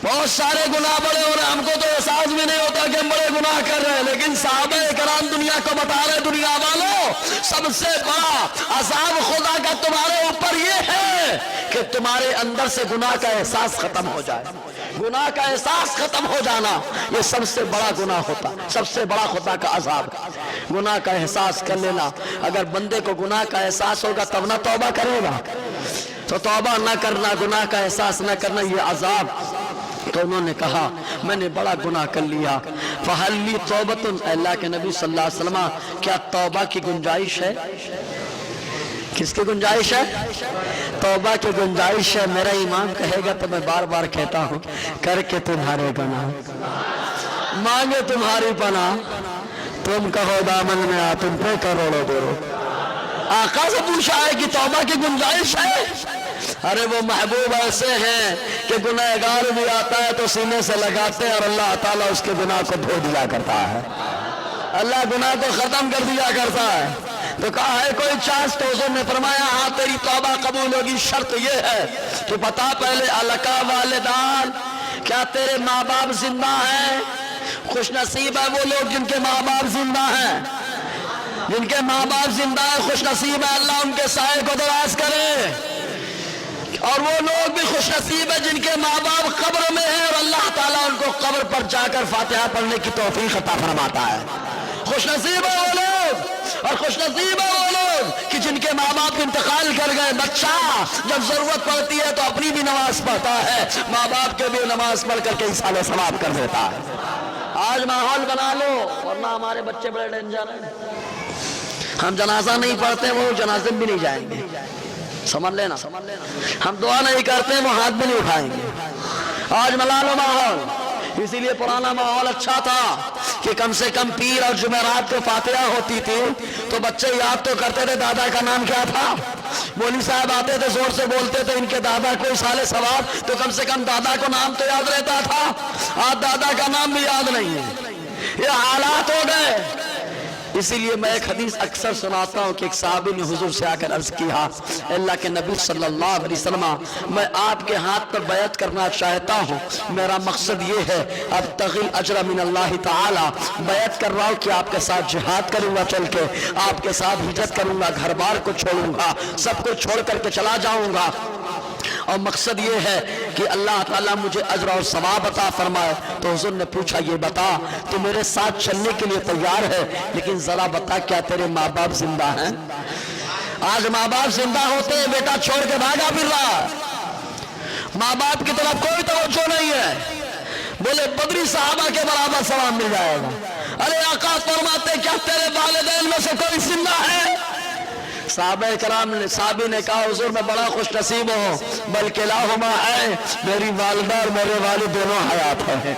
بہت سارے گناہ بڑے ہو رہے ہیں، ہم کو تو احساس بھی نہیں ہوتا کہ ہم بڑے گناہ کر رہے ہیں، لیکن صحابہ کرام دنیا کو بتا رہے دنیا والوں سب سے بڑا عذاب خدا کا تمہارے اوپر یہ ہے کہ تمہارے اندر سے گناہ کا احساس ختم ہو جائے، گناہ کا احساس ختم ہو جانا یہ سب سے بڑا گناہ ہوتا، سب سے بڑا خدا کا عذاب، گناہ کا احساس کر لینا۔ اگر بندے کو گناہ کا احساس ہوگا تب نہ توبہ کرے گا، تو توبہ نہ کرنا، گناہ کا احساس نہ کرنا یہ عذاب۔ تو انہوں نے کہا میں نے بڑا گناہ کر لیا، فہل لی توبۃ، اللہ کے نبی صلی اللہ علیہ وسلم کیا توبہ کی گنجائش ہے؟ کس کی گنجائش ہے؟ توبہ کی گنجائش ہے۔ میرا ایمان کہے گا تو میں بار بار کہتا ہوں کر کے تمہارے گناہ مانگے تمہاری پناہ، تم کہو دامن میں آ تم پہ کروڑوں درو۔ آقا سے پوچھا ہے کہ توبہ کی گنجائش ہے؟ ارے وہ محبوب ایسے ہیں کہ گناہگار بھی آتا ہے تو سینے سے لگاتے ہیں اور اللہ تعالیٰ اس کے گناہ کو دھو دیا کرتا ہے، اللہ گناہ کو ختم کر دیا کرتا ہے۔ تو کہا ہے کوئی چانس؟ تو حضور نے فرمایا ہاں تیری توبہ قبول ہوگی، شرط یہ ہے تو بتا پہلے الکا والدان، کیا تیرے ماں باپ زندہ ہیں؟ خوش نصیب ہے وہ لوگ جن کے ماں باپ زندہ ہیں، جن کے ماں باپ زندہ ہیں خوش نصیب ہے، اللہ ان کے سائے کو دراز کرے، اور وہ لوگ بھی خوش نصیب ہیں جن کے ماں باپ قبر میں ہیں اور اللہ تعالیٰ ان کو قبر پر جا کر فاتحہ پڑھنے کی توفیق عطا فرماتا ہے۔ خوش نصیب ہے وہ لوگ، اور خوش نصیب ہے وہ لوگ کہ جن کے ماں باپ انتقال کر گئے۔ بچہ جب ضرورت پڑتی ہے تو اپنی بھی نماز پڑھتا ہے، ماں باپ کے بھی نماز پڑھ کر کے ایصال ثواب کر دیتا ہے۔ آج ماحول بنا لو، ورنہ ہمارے بچے بڑے ڈینجر ہیں۔ ہم جنازہ نہیں پڑھتے، وہ جنازے بھی نہیں جائیں گے، سمجھ لینا۔ ہم دعا نہیں کرتے، وہ ہاتھ بھی نہیں اٹھائیں گے۔ آج ملا لو ماحول۔ اسی لیے پرانا ماحول اچھا تھا کہ کم سے کم پیر اور جمعرات کو فاتحہ ہوتی تھی تو بچے یاد تو کرتے تھے دادا کا نام کیا تھا، مولوی صاحب آتے تھے زور سے بولتے تھے ان کے دادا کو ایصال ثواب، تو کم سے کم دادا کو نام تو یاد رہتا تھا۔ آج دادا کا نام بھی یاد نہیں ہے، یہ حالات ہو گئے۔ اسی لیے میں ایک حدیث اکثر سناتا ہوں کہ ایک صحابی نے حضور سے آ کر عرض کیا، اللہ کے نبی صلی اللہ علیہ وسلم، میں آپ کے ہاتھ پر بیعت کرنا چاہتا ہوں، میرا مقصد یہ ہے ابتغی الاجر من اللہ تعالی، بیعت کر رہا ہوں کہ آپ کے ساتھ جہاد کروں گا، چل کے آپ کے ساتھ ہجرت کروں گا، گھر بار کو چھوڑوں گا، سب کو چھوڑ کر کے چلا جاؤں گا، اور مقصد یہ ہے کہ اللہ تعالیٰ مجھے اجر اور ثواب عطا فرمائے۔ تو حضور نے پوچھا، یہ بتا تو میرے ساتھ چلنے کے لیے تیار ہے، لیکن ذرا بتا کیا تیرے ماں باپ زندہ ہیں؟ آج ماں باپ زندہ ہوتے ہیں، بیٹا چھوڑ کے بھاگا پھر رہا، ماں باپ کی طرف کوئی توجہ نہیں ہے۔ بولے بدری صحابہ کے برابر ثواب مل جائے گا۔ ارے آقا فرماتے کیا تیرے والدین میں سے کوئی زندہ ہے؟ صحابہ کرام نے، صحابی نے کہا حضور میں بڑا خوش نصیب ہوں، بلکہ لاہما ہے، میری والدہ اور میرے والد دونوں حیات ہیں۔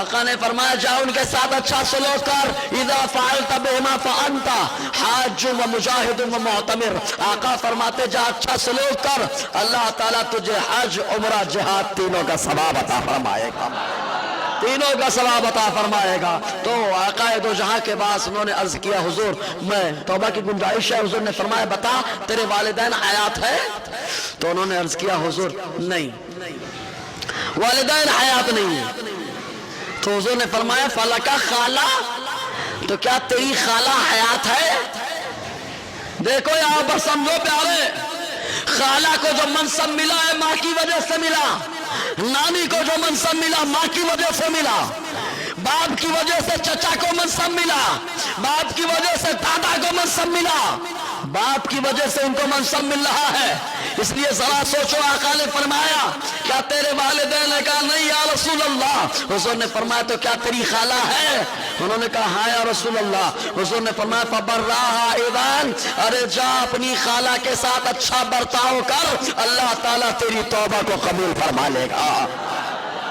آقا نے فرمایا جا ان کے ساتھ اچھا سلوک کر، اذا فعلت بہما فانت حاج و مجاہد و معتمر، آقا فرماتے جا اچھا سلوک کر، اللہ تعالیٰ تجھے حج عمرہ جہاد تینوں کا ثواب عطا فرمائے گا، تینوں کا ثواب عطا فرمائے گا۔ تو آقا دو جہاں کے بعد انہوں نے عرض کیا حضور میں توبہ کی گنجائش ہے۔ حضور نے فرمایا بتا تیرے والدین حیات ہے؟ تو انہوں نے عرض کیا حضور نہیں، والدین حیات نہیں ہے۔ تو حضور نے فرمایا فلکا خالہ، تو کیا تیری خالہ حیات ہے؟ دیکھو یہاں پر سمجھو پیارے، خالہ کو جو منصب ملا ہے ماں کی وجہ سے ملا، نانی کو جو منصب ملا ماں کی وجہ سے ملا، باپ کی وجہ سے چچا کو منصب ملا، باپ کی وجہ سے دادا کو منصب ملا، باپ کی وجہ سے ان کو منصب مل رہا ہے۔ اس لیے ذرا سوچو، آقا نے فرمایا کیا تیرے والدین نے کہا نہیں یا رسول اللہ۔ حضور نے فرمایا تو کیا تیری خالہ ہے؟ انہوں نے کہا ہاں یا رسول اللہ۔ حضور نے فرمایا فبرہا اذن، ارے جا اپنی خالہ کے ساتھ اچھا برتاؤ کر، اللہ تعالیٰ تیری توبہ کو قبول فرما لے گا،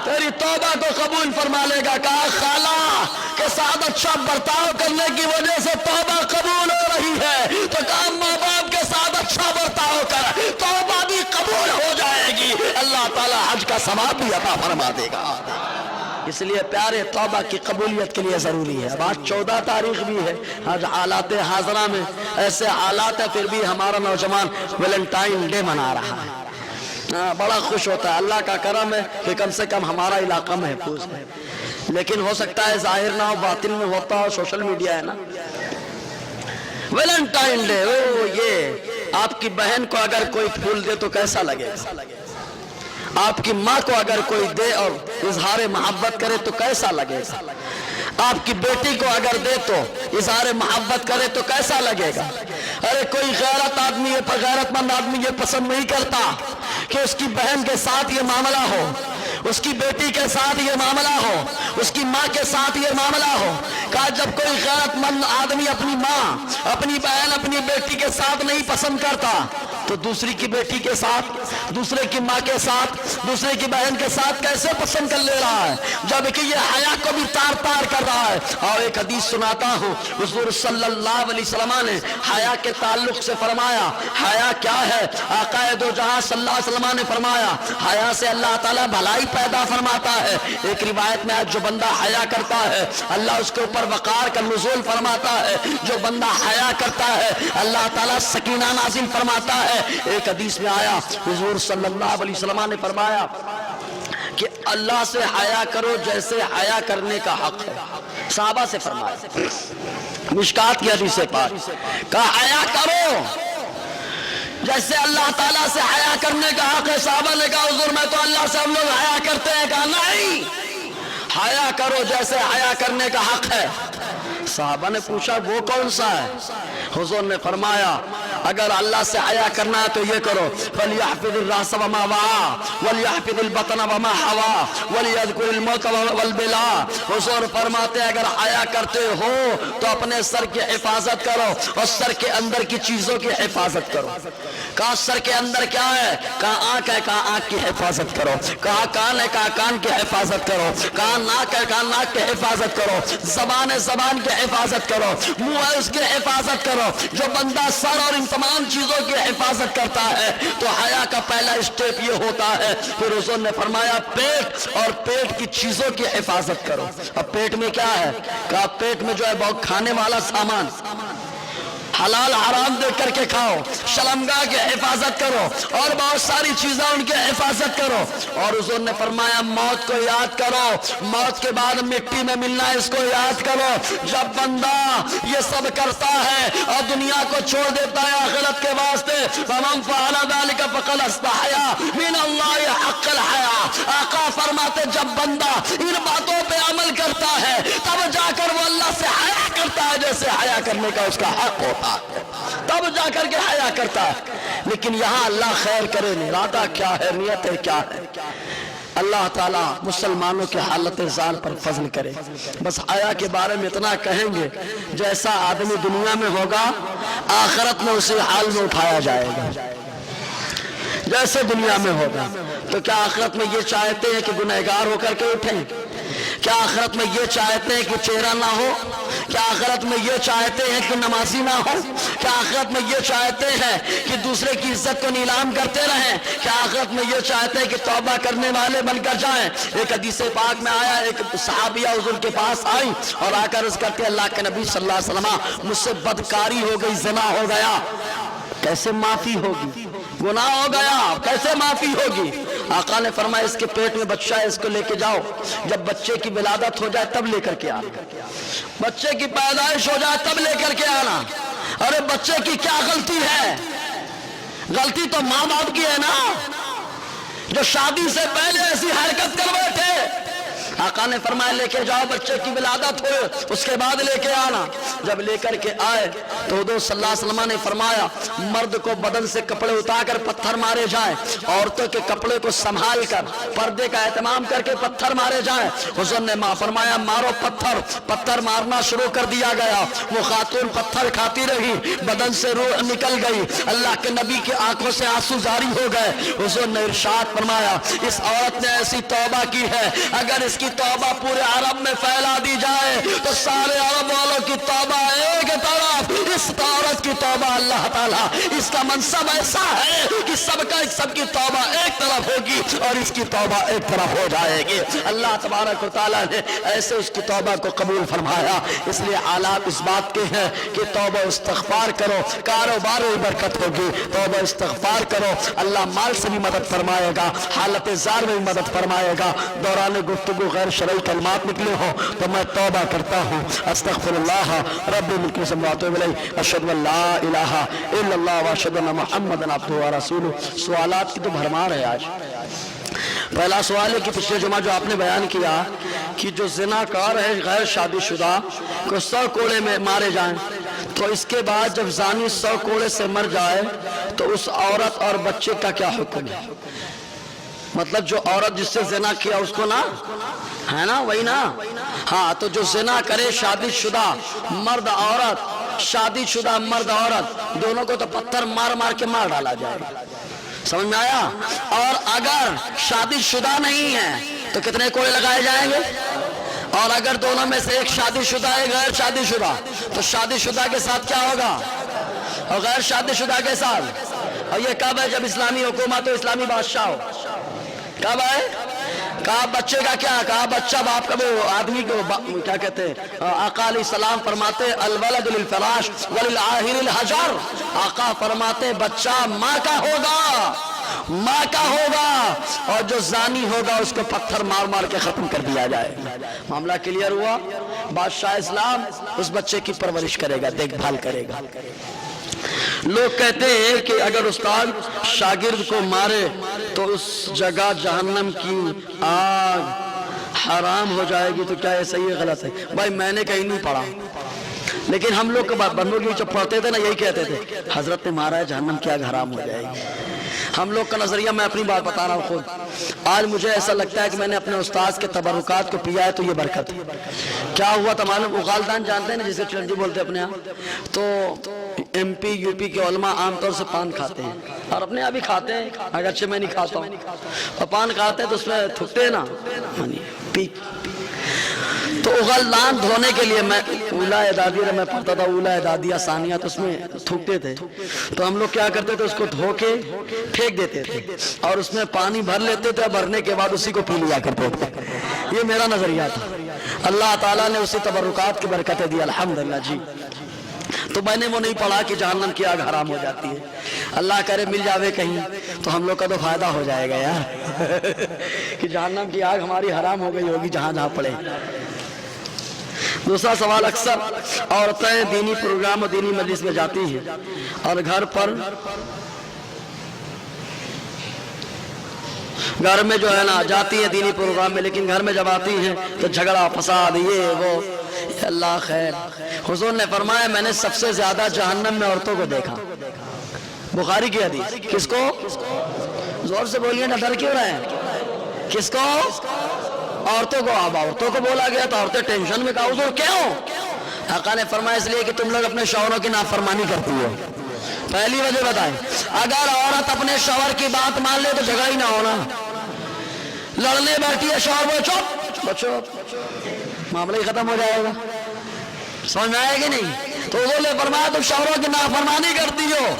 تیری توبہ کو قبول فرما لے گا۔ کہا خالہ کے ساتھ اچھا برتاؤ کرنے کی وجہ سے توبہ قبول ہو رہی ہے، تو کہا ماں باپ کے ساتھ اچھا برتاؤ کر، توبہ بھی قبول ہو جائے گی، اللہ تعالیٰ حج کا ثواب بھی عطا فرما دے گا۔ اس لیے پیارے توبہ کی قبولیت کے لیے ضروری ہے۔ اب آج 14 تاریخ بھی ہے، آج حالات حاضرہ میں ایسے حالات ہیں، پھر بھی ہمارا نوجوان ویلنٹائن ڈے منا رہا ہے، بڑا خوش ہوتا ہے۔ اللہ کا کرم ہے کہ کم سے کم ہمارا علاقہ محفوظ ہے، لیکن ہو سکتا ہے ظاہر نہ ہو باطن میں ہوتا ہو، سوشل میڈیا ہے نا۔ ویلنٹائن ڈے، یہ آپ کی بہن کو اگر کوئی پھول دے تو کیسا لگے گا؟ آپ کی ماں کو اگر کوئی دے اور اظہار محبت کرے تو کیسا لگے گا؟ آپ کی بیٹی کو اگر دے تو اظہار محبت کرے تو کیسا لگے گا؟ ارے کوئی غیرت مند آدمی یہ پسند نہیں کرتا کہ اس کی بہن کے ساتھ یہ معاملہ ہو، اس کی بیٹی کے ساتھ یہ معاملہ ہو، اس کی ماں کے ساتھ یہ معاملہ ہو۔ کہا جب کوئی غیرت مند آدمی اپنی ماں، اپنی بہن، اپنی بیٹی کے ساتھ نہیں پسند کرتا تو دوسری کی بیٹی کے ساتھ، دوسرے کی ماں کے ساتھ، دوسرے کی بہن کے ساتھ کیسے پسند کر لے رہا ہے، جبکہ یہ حیا کو بھی تار تار کر رہا ہے۔ اور ایک حدیث سناتا ہوں، حضور صلی اللہ علیہ وسلم نے حیا کے تعلق سے فرمایا حیا کیا ہے؟ آقا دو جہاں صلی اللہ علیہ وسلم نے فرمایا حیا سے اللہ تعالیٰ بھلائی پیدا فرماتا ہے۔ ایک روایت میں جو بندہ حیا کرتا ہے اللہ اس کے اوپر وقار کا نزول فرماتا ہے، جو بندہ حیا کرتا ہے اللہ تعالیٰ سکینہ نازل فرماتا ہے۔ ایک حدیث میں آیا حضور صلی اللہ علیہ وسلم نے فرمایا کہ اللہ سے حیا کرو جیسے حیا کرنے کا حق ہے۔ صحابہ سے فرمایا، مشکات کی حدیث پاک، کہا حیا کرو جیسے اللہ تعالیٰ سے حیا کرنے کا حق ہے۔ صحابہ نے کہا حضور میں تو اللہ سے ہم لوگ حیا کرتے ہیں۔ کہا نہیں، حیا کرو جیسے حیا کرنے کا حق ہے۔ صحابہ نے پوچھا وہ کون سا ہے؟ حضور نے فرمایا اگر اللہ سے حیا کرنا ہے تو یہ کرو، فَلْيَحْفِظِ الرَّأْسَ وَمَا وَعَى وَلْيَحْفِظِ الْبَطْنَ وَمَا حَوَى وَلْيَذْكُرِ الْمَوْتَ وَالْبِلَا۔ حضور فرماتے ہیں اگر حیا کرتے ہو تو اپنے سر کی حفاظت کرو اور سر کے اندر کی چیزوں کی حفاظت کرو۔ کہا سر کے اندر کیا ہے؟ کہا آنکھ ہے، کہا آنکھ کی حفاظت کرو۔ کہا کان ہے، کہا کان کی حفاظت کرو۔ کہا ناک ہے، کہا ناک کی حفاظت کرو۔ زبان ہے، زبان کی حفاظت کرو۔ منہ ہے، اس کی حفاظت کرو۔ جو بندہ سر اور ان تمام چیزوں کی حفاظت کرتا ہے تو حیا کا پہلا اسٹیپ یہ ہوتا ہے۔ پھر حضور نے فرمایا پیٹ اور پیٹ کی چیزوں کی حفاظت کرو۔ اب پیٹ میں کیا ہے؟ کہا پیٹ میں جو ہے بہت کھانے والا سامان، حلال حرام دیکھ کر کے کھاؤ، شرمگاہ کی حفاظت کرو اور بہت ساری چیزیں ان کی حفاظت کرو۔ اور حضور نے فرمایا موت کو یاد کرو، موت کے بعد مٹی میں ملنا ہے، اس کو یاد کرو۔ جب بندہ یہ سب کرتا ہے اور دنیا کو چھوڑ دیتا ہے آخرت کے واسطے، فَمَنْ فَعَلَ ذَلِكَ فَقَدْ اسْتَحْيَا مِنَ اللَّهِ حَقَّ الْحَيَاء۔ آقا فرماتے جب بندہ ان باتوں پہ عمل کرتا ہے تب جا کر وہ اللہ سے حیا کرتا ہے جیسے حیا کرنے کا اس کا حق ہوتا ہے، تب جا کر کے حیا کرتا ہے۔ لیکن یہاں اللہ خیر کرے، ارادہ کیا ہے، نیت کیا ہے؟ اللہ تعالیٰ مسلمانوں کے حالت زال پر فضل کرے۔ بس حیا کے بارے میں اتنا کہیں گے جیسا آدمی دنیا میں ہوگا آخرت میں اسی حال میں اٹھایا جائے گا جیسے دنیا میں ہوگا۔ تو کیا آخرت میں یہ چاہتے ہیں کہ گنہگار ہو کر کے اٹھیں؟ کیا آخرت میں یہ چاہتے ہیں کہ چہرہ نہ ہو؟ کیا آخرت میں یہ چاہتے ہیں کہ نمازی نہ ہو؟ کیا آخرت میں یہ چاہتے ہیں کہ دوسرے کی عزت کو نیلام کرتے رہیں؟ کیا آخرت میں یہ چاہتے ہیں کہ توبہ کرنے والے بن کر جائیں؟ ایک حدیث پاک میں آیا، ایک صحابیہ حضور کے پاس آئی اور آ کر عرض کرتے اللہ کے نبی صلی اللہ علیہ وسلم مجھ سے بدکاری ہو گئی، زنا ہو گیا، کیسے معافی ہوگی؟ گناہ ہو گیا، کیسے معافی ہوگی؟ آقا نے فرمایا اس کے پیٹ میں بچہ ہے، اس کو لے کے جاؤ، جب بچے کی ولادت ہو جائے تب لے کر کے آنا، بچے کی پیدائش ہو جائے تب لے کر کے آنا۔ ارے بچے کی کیا غلطی ہے؟ غلطی تو ماں باپ کی ہے نا، جو شادی سے پہلے ایسی حرکت کر بیٹھے۔ آقا نے فرمایا لے کے جاؤ، بچے کی ولادت ہو اس کے بعد لے کے آنا۔ جب لے کر کے آئے تو حضور صلی اللہ علیہ وسلم نے فرمایا مرد کو بدن سے کپڑے اتار کر پتھر مارے جائیں، عورتوں کے کپڑے کو سنبھال کر پردے کا اہتمام کر کے پتھر مارے جائیں۔ حضور نے فرمایا مارو پتھر، پتھر مارنا شروع کر دیا گیا۔ وہ خاتون پتھر کھاتی رہی، بدن سے روح نکل گئی، اللہ کے نبی کی آنکھوں سے آنسو جاری ہو گئے۔ حضور نے ارشاد فرمایا اس عورت نے ایسی توبہ کی ہے، اگر اس کی توبہ پورے عرب میں پھیلا دی جائے تو سارے عرب والوں کی توبہ ایک طرف، اس عورت کی توبہ اللہ تعالیٰ اس کا منصب ایسا ہے کہ سب کی توبہ ایک طرف ہوگی اور اس کی توبہ ایک طرف ہو جائے گی۔ اللہ تبارک و تعالیٰ نے ایسے اس کی توبہ کو قبول فرمایا۔ اس لیے حالات اس بات کے ہیں کہ توبہ استغفار کرو، کاروبار میں برکت ہوگی، توبہ استغفار کرو، اللہ مال سے بھی مدد فرمائے گا، حالت زار میں بھی مدد فرمائے گا۔ دوران گفتگو غیر شرعی کلمات نکلے ہوں تو میں توبہ کرتا ہوں، استغفر اللہ رب ملکی سموات و الیہ، اشہد ان لا الہ الا اللہ و اشہد ان محمد عبدہ و رسولہ۔ سوالات کی تو بھرمار ہے آج۔ پہلا سوال ہے کہ پچھلے جمعہ جو آپ نے بیان کیا کہ جو زناکار ہے غیر شادی شدہ کو 100 کوڑے میں مارے جائیں، تو اس کے بعد جب زانی 100 کوڑے سے مر جائے تو اس عورت اور بچے کا کیا حکم ہے؟ مطلب جو عورت جس سے زنا کیا اس کو نہ ہے نا، وہی نا، ہاں، تو جو زنا کرے شادی شدہ مرد عورت، شادی شدہ مرد عورت دونوں کو تو پتھر مار مار کے مار ڈالا جائے گا، سمجھ میں آیا؟ اور اگر شادی شدہ نہیں ہے تو کتنے کوڑے لگائے جائیں گے؟ اور اگر دونوں میں سے ایک شادی شدہ ہے غیر شادی شدہ تو شادی شدہ کے ساتھ کیا ہوگا اور غیر شادی شدہ کے ساتھ؟ اور یہ کب ہے؟ جب اسلامی حکومت ہو، اسلامی بادشاہ ہو۔ کب ہے؟ کہا بچے کا کیا؟ کہا بچہ باپ کا، وہ آدمی کو کیا کہتے ہیں؟ آقا علیہ السلام فرماتے الولد للفراش وللعاہر الحجر، آقا فرماتے بچہ ماں کا ہوگا ماں کا ہوگا، اور جو زانی ہوگا اس کو پتھر مار مار کے ختم کر دیا جائے گا۔ معاملہ کلیئر ہوا؟ بادشاہ اسلام اس بچے کی پرورش کرے گا، دیکھ بھال کرے گا۔ لوگ کہتے ہیں کہ اگر استاد شاگرد کو مارے تو اس جگہ جہنم کی آگ حرام ہو جائے گی، تو کیا یہ صحیح ہے غلط ہے؟ بھائی میں نے کہیں نہیں پڑھا، لیکن ہم لوگ بندوں کی جو پڑھتے تھے نا یہی کہتے تھے حضرت نے مارا ہے جہنم کی آگ حرام ہو جائے گی۔ ہم لوگ کا نظریہ، میں اپنی بات بتا رہا ہوں خود، آج مجھے ایسا لگتا ہے کہ میں نے اپنے استاذ کے تبرکات کو پیا ہے تو یہ برکت ہے۔ کیا ہوا تھا معلوم؟ اغالدان جانتے ہیں نا جسے چلنجی بولتے ہیں اپنے یہاں، تو ایم پی یو پی کے علماء عام طور سے پان کھاتے ہیں اور اپنے یہاں بھی کھاتے ہیں، اگرچہ میں نہیں کھاتا ہوں، اور پان کھاتے ہیں تو اس میں تھکتے ہیں نا پی، تو اغلدان دھونے کے لیے میں اولا اعدادیہ میں پڑھتا تھا، اولا اعدادیہ ثانیہ، تو اس میں تھوکتے تھے، تو ہم لوگ کیا کرتے تھے اس کو دھو کے پھینک دیتے تھے اور اس میں پانی بھر لیتے تھے، بھرنے کے بعد اسی کو پی لیا کرتے تھے۔ یہ میرا نظریہ تھا، اللہ تعالیٰ نے اسی تبرکات کی برکتیں دی الحمدللہ جی۔ تو میں نے وہ نہیں پڑھا کہ جہنم کی آگ حرام ہو جاتی ہے، اللہ کرے مل جاوے کہیں تو ہم لوگ کا تو فائدہ ہو جائے گا یار کہ جہنم کی آگ ہماری حرام ہو گئی ہوگی جہاں جہاں پڑے۔ دوسرا سوال، اکثر عورتیں دینی پروگرام اور دینی مجلس میں جاتی ہیں اور گھر میں جو ہے نا جاتی ہیں دینی پروگرام میں، لیکن گھر میں جب آتی ہیں تو جھگڑا فساد یہ وہ، اللہ خیر۔ حضور نے فرمایا میں نے سب سے زیادہ جہنم میں عورتوں کو دیکھا، بخاری کی حدیث۔ کس کو؟ زور سے بولیے نا، ڈر کیوں رہے ہیں؟ کس کو؟ عورتوں کو۔ اب عورتوں کو بولا گیا تو عورتیں ٹینشن میں، کہا حضور کیوں؟ آقا نے فرمایا اس لیے کہ تم لوگ اپنے شوہروں کی نافرمانی کرتی ہو۔ پہلی وجہ بتائیں، اگر عورت اپنے شوہر کی بات مان لے تو جھگڑا ہی نہ ہونا، لڑنے بیٹھی ہے شوہر وہ چپ بچو، معاملہ ہی ختم ہو جائے گا۔ سمجھ میں آئے گی نہیں؟ تو حضور نے فرمایا تم شوہروں کی نافرمانی کرتی ہو،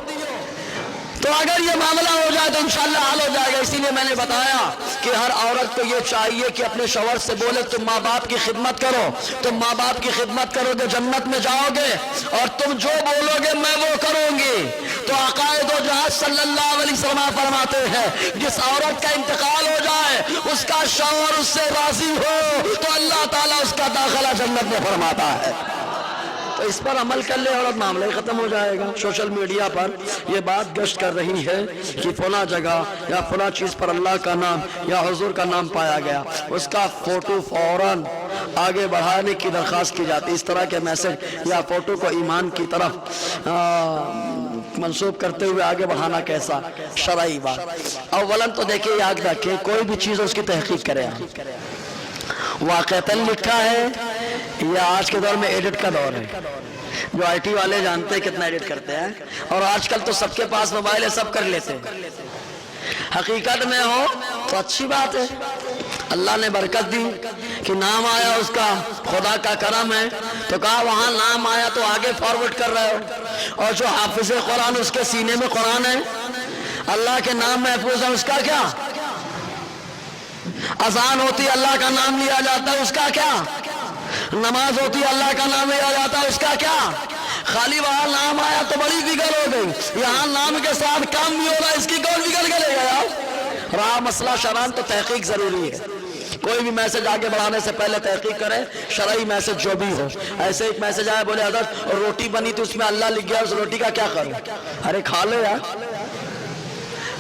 تو اگر یہ معاملہ ہو جائے تو انشاءاللہ حل ہو جائے گا۔ اسی لیے میں نے بتایا کہ ہر عورت کو یہ چاہیے کہ اپنے شوہر سے بولے تم ماں باپ کی خدمت کرو، تم ماں باپ کی خدمت کرو گے جنت میں جاؤ گے، اور تم جو بولو گے میں وہ کروں گی۔ تو عقائد و جہاد صلی اللہ علیہ وسلم فرماتے ہیں جس عورت کا انتقال ہو جائے اس کا شوہر اس سے راضی ہو تو اللہ تعالیٰ اس کا داخلہ جنت میں فرماتا ہے۔ تو اس پر عمل کر لے اور معاملہ ہی ختم ہو جائے گا۔ سوشل میڈیا پر یہ بات گشت کر رہی ہے کہ فلاں جگہ یا فلاں چیز پر اللہ کا نام یا حضور کا نام پایا گیا، اس کا فوٹو فوراً آگے بڑھانے کی درخواست کی جاتی ہے۔ اس طرح کے میسج یا فوٹو کو ایمان کی طرف منسوب کرتے ہوئے آگے بڑھانا کیسا شرعی بات؟ اولاً تو دیکھیں، یاد رکھیں، کوئی بھی چیز اس کی تحقیق کرے، واقعتاً لکھا ہے یا آج کے دور میں ایڈٹ کا دور ہے، جو آئی ٹی والے جانتے ہیں کتنا ایڈٹ کرتے ہیں، اور آج کل تو سب کے پاس موبائل ہے، سب کر لیتے ہیں۔ حقیقت میں ہو تو اچھی بات ہے، اللہ نے برکت دی کہ نام آیا اس کا، خدا کا کرم ہے، تو کہا وہاں نام آیا تو آگے فارورڈ کر رہے ہو، اور جو حافظ قرآن اس کے سینے میں قرآن ہے، اللہ کے نام محفوظ ہے، اس کا کیا؟ اذان ہوتی اللہ کا نام لیا جاتا ہے، اس کا کیا؟ نماز ہوتی اللہ کا نام لیا جاتا ہے، اس کا کیا؟ خالی وہاں نام آیا تو بڑی فکر ہو گئی، یہاں نام کے ساتھ کام بھی ہو رہا ہے، اس کی کون فکر کرے گا یار؟ رہا مسئلہ شرعاً تو تحقیق ضروری ہے، کوئی بھی میسج آگے بڑھانے سے پہلے تحقیق کرے، شرعی میسج جو بھی ہو۔ ایسے ایک میسج آیا، بولے حضرت روٹی بنی تو اس میں اللہ لکھ گیا، اس روٹی کا کیا کروں؟ ارے کھا لے یار،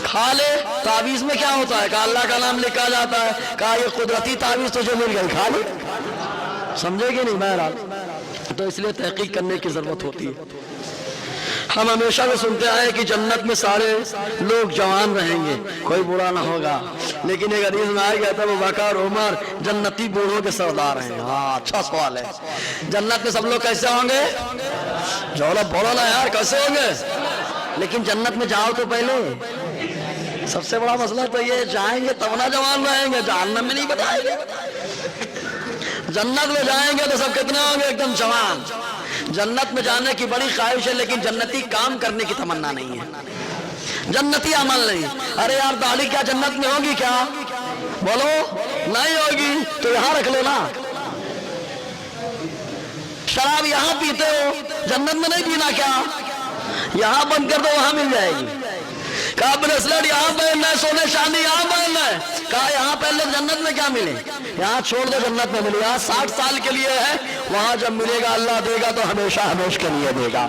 کھا لے، تعویذ میں کیا ہوتا ہے؟ کہا اللہ کا نام لکھا جاتا ہے، کہا یہ قدرتی تعویذ تجھے مل گئی، کھا لے، سمجھے گی نہیں؟ بہرحال تو اس لیے تحقیق کرنے کی ضرورت ہوتی ہے۔ ہم ہمیشہ سے سنتے آئے کہ جنت میں سارے لوگ جوان رہیں گے، کوئی بوڑھا نہ ہوگا، لیکن ایک حدیث میں آیا گیا تھا ابو بکر عمر جنتی بوڑھوں کے سردار ہیں۔ ہاں اچھا سوال ہے، جنت میں سب لوگ کیسے ہوں گے؟ جوڑا بولو نا یار، کیسے ہوں گے؟ لیکن جنت میں جاؤ تو پہلے سب سے بڑا مسئلہ تو یہ جائیں گے تب نہ جوان رہیں گے، جہنم میں نہیں بتائیں گے۔ جنت میں جائیں گے تو سب کتنے ہوں گے؟ ایک دم جوان۔ جنت میں جانے کی بڑی خواہش ہے، لیکن جنتی کام کرنے کی تمنا نہیں ہے، جنتی عمل نہیں۔ ارے یار داڑھی کیا جنت میں ہوگی کیا؟ بولو نہیں ہوگی تو یہاں رکھ لو نا۔ شراب یہاں پیتے ہو، جنت میں نہیں پینا کیا؟ یہاں بند کر دو، وہاں مل جائے گی۔ کہا بریسلٹ یہاں پہننا ہے، سونے چاندی یہاں پہننا ہے. کہا یہاں پہن لو جنت میں کیا ملے، یہاں چھوڑ دو جنت میں ملے. یہاں 60 سال کے لیے ہے، وہاں جب ملے گا اللہ دے گا تو ہمیشہ ہمیشہ کے لیے دے گا.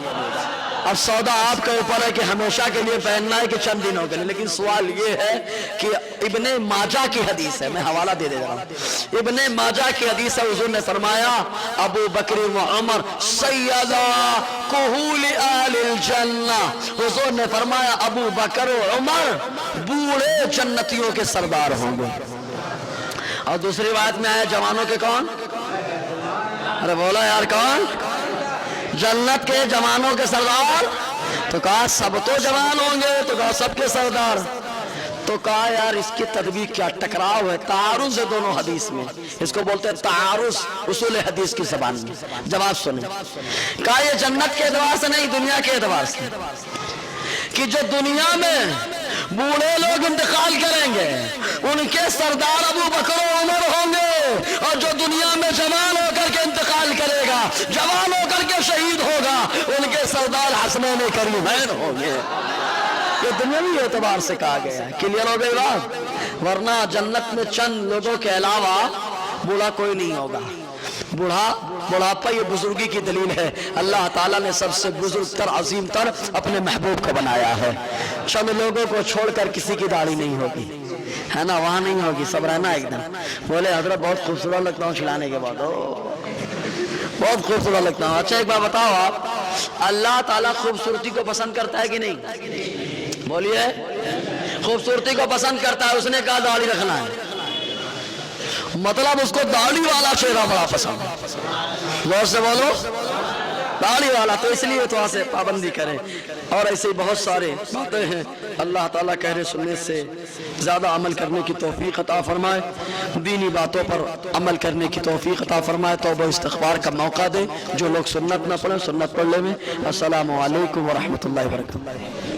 اب سودا آپ کے اوپر ہے کہ ہمیشہ کے لیے پہننا ہے کہ چند دنوں کے لیے. لیکن سوال یہ ہے کہ ابن ماجہ کی حدیث ہے، میں حوالہ دے دے رہا ہوں. ابن ماجہ کی حدیث ہے، حضور نے فرمایا ابو بکر و عمر سیدا کہول آل الجنہ. حضور نے فرمایا ابو بکر و عمر بوڑھے جنتیوں کے سردار ہوں گے. اور دوسری بات میں آیا جوانوں کے کون؟ ارے بولا یار کون؟ جنت کے جوانوں کے سردار. تو کہا سب تو جوان ہوں گے، تو کہا سب کے سردار. تو کہا یار اس کی تطبیق کیا، ٹکراؤ ہے، تعارض ہے دونوں حدیث میں. اس کو بولتے ہیں تعارض اصول حدیث کی زبان میں. جواب سنیں. کہا یہ جنت کے اعتبار سے نہیں، دنیا کے اعتبار سے. کہ جو دنیا میں بوڑھے لوگ انتقال کریں گے ان کے سردار ابو بکر و عمر ہوں گے، اور جو دنیا میں جوان ہو کر کے انتقال کرے گا، جوان ہو کر کے شہید ہوگا، ان کے سردار حسنین کریمین ہوں گے. یہ دنیاوی اعتبار سے کہا گیا ہے. کلیئر ہو گئی بات؟ ورنہ جنت میں چند لوگوں کے علاوہ بوڑھا کوئی نہیں ہوگا. بڑھاپا یہ بزرگی کی دلیل ہے. اللہ تعالیٰ نے سب سے بزرگ تر عظیم تر اپنے محبوب کو بنایا ہے. چند لوگوں کو چھوڑ کر کسی کی داڑھی نہیں ہوگی، ہے نا، وہاں نہیں ہوگی، سب رہنا ایک دم. بولے حضرت بہت خوبصورت لگتا ہوں چلانے کے بعد، بہت خوبصورت لگتا ہوں. اچھا ایک بات بتاؤ، آپ اللہ تعالیٰ خوبصورتی کو پسند کرتا ہے کہ نہیں؟ بولیے. خوبصورتی کو پسند کرتا ہے، اس نے کہا داڑھی رکھنا ہے، مطلب اس کو داڑھی والا چہرہ بڑا پسند ہے. غور سے بولو، داڑھی والا. تو اس لیے تو سے پابندی کریں. اور ایسے بہت سارے باتیں ہیں. اللہ تعالیٰ کہنے سننے سے زیادہ عمل کرنے کی توفیق عطا فرمائے، دینی باتوں پر عمل کرنے کی توفیق عطا فرمائے، توبہ استغفار کا موقع دے. جو لوگ سنت نہ پڑھیں سنت پڑھ لیں. السلام علیکم ورحمۃ اللہ وبرکاتہ.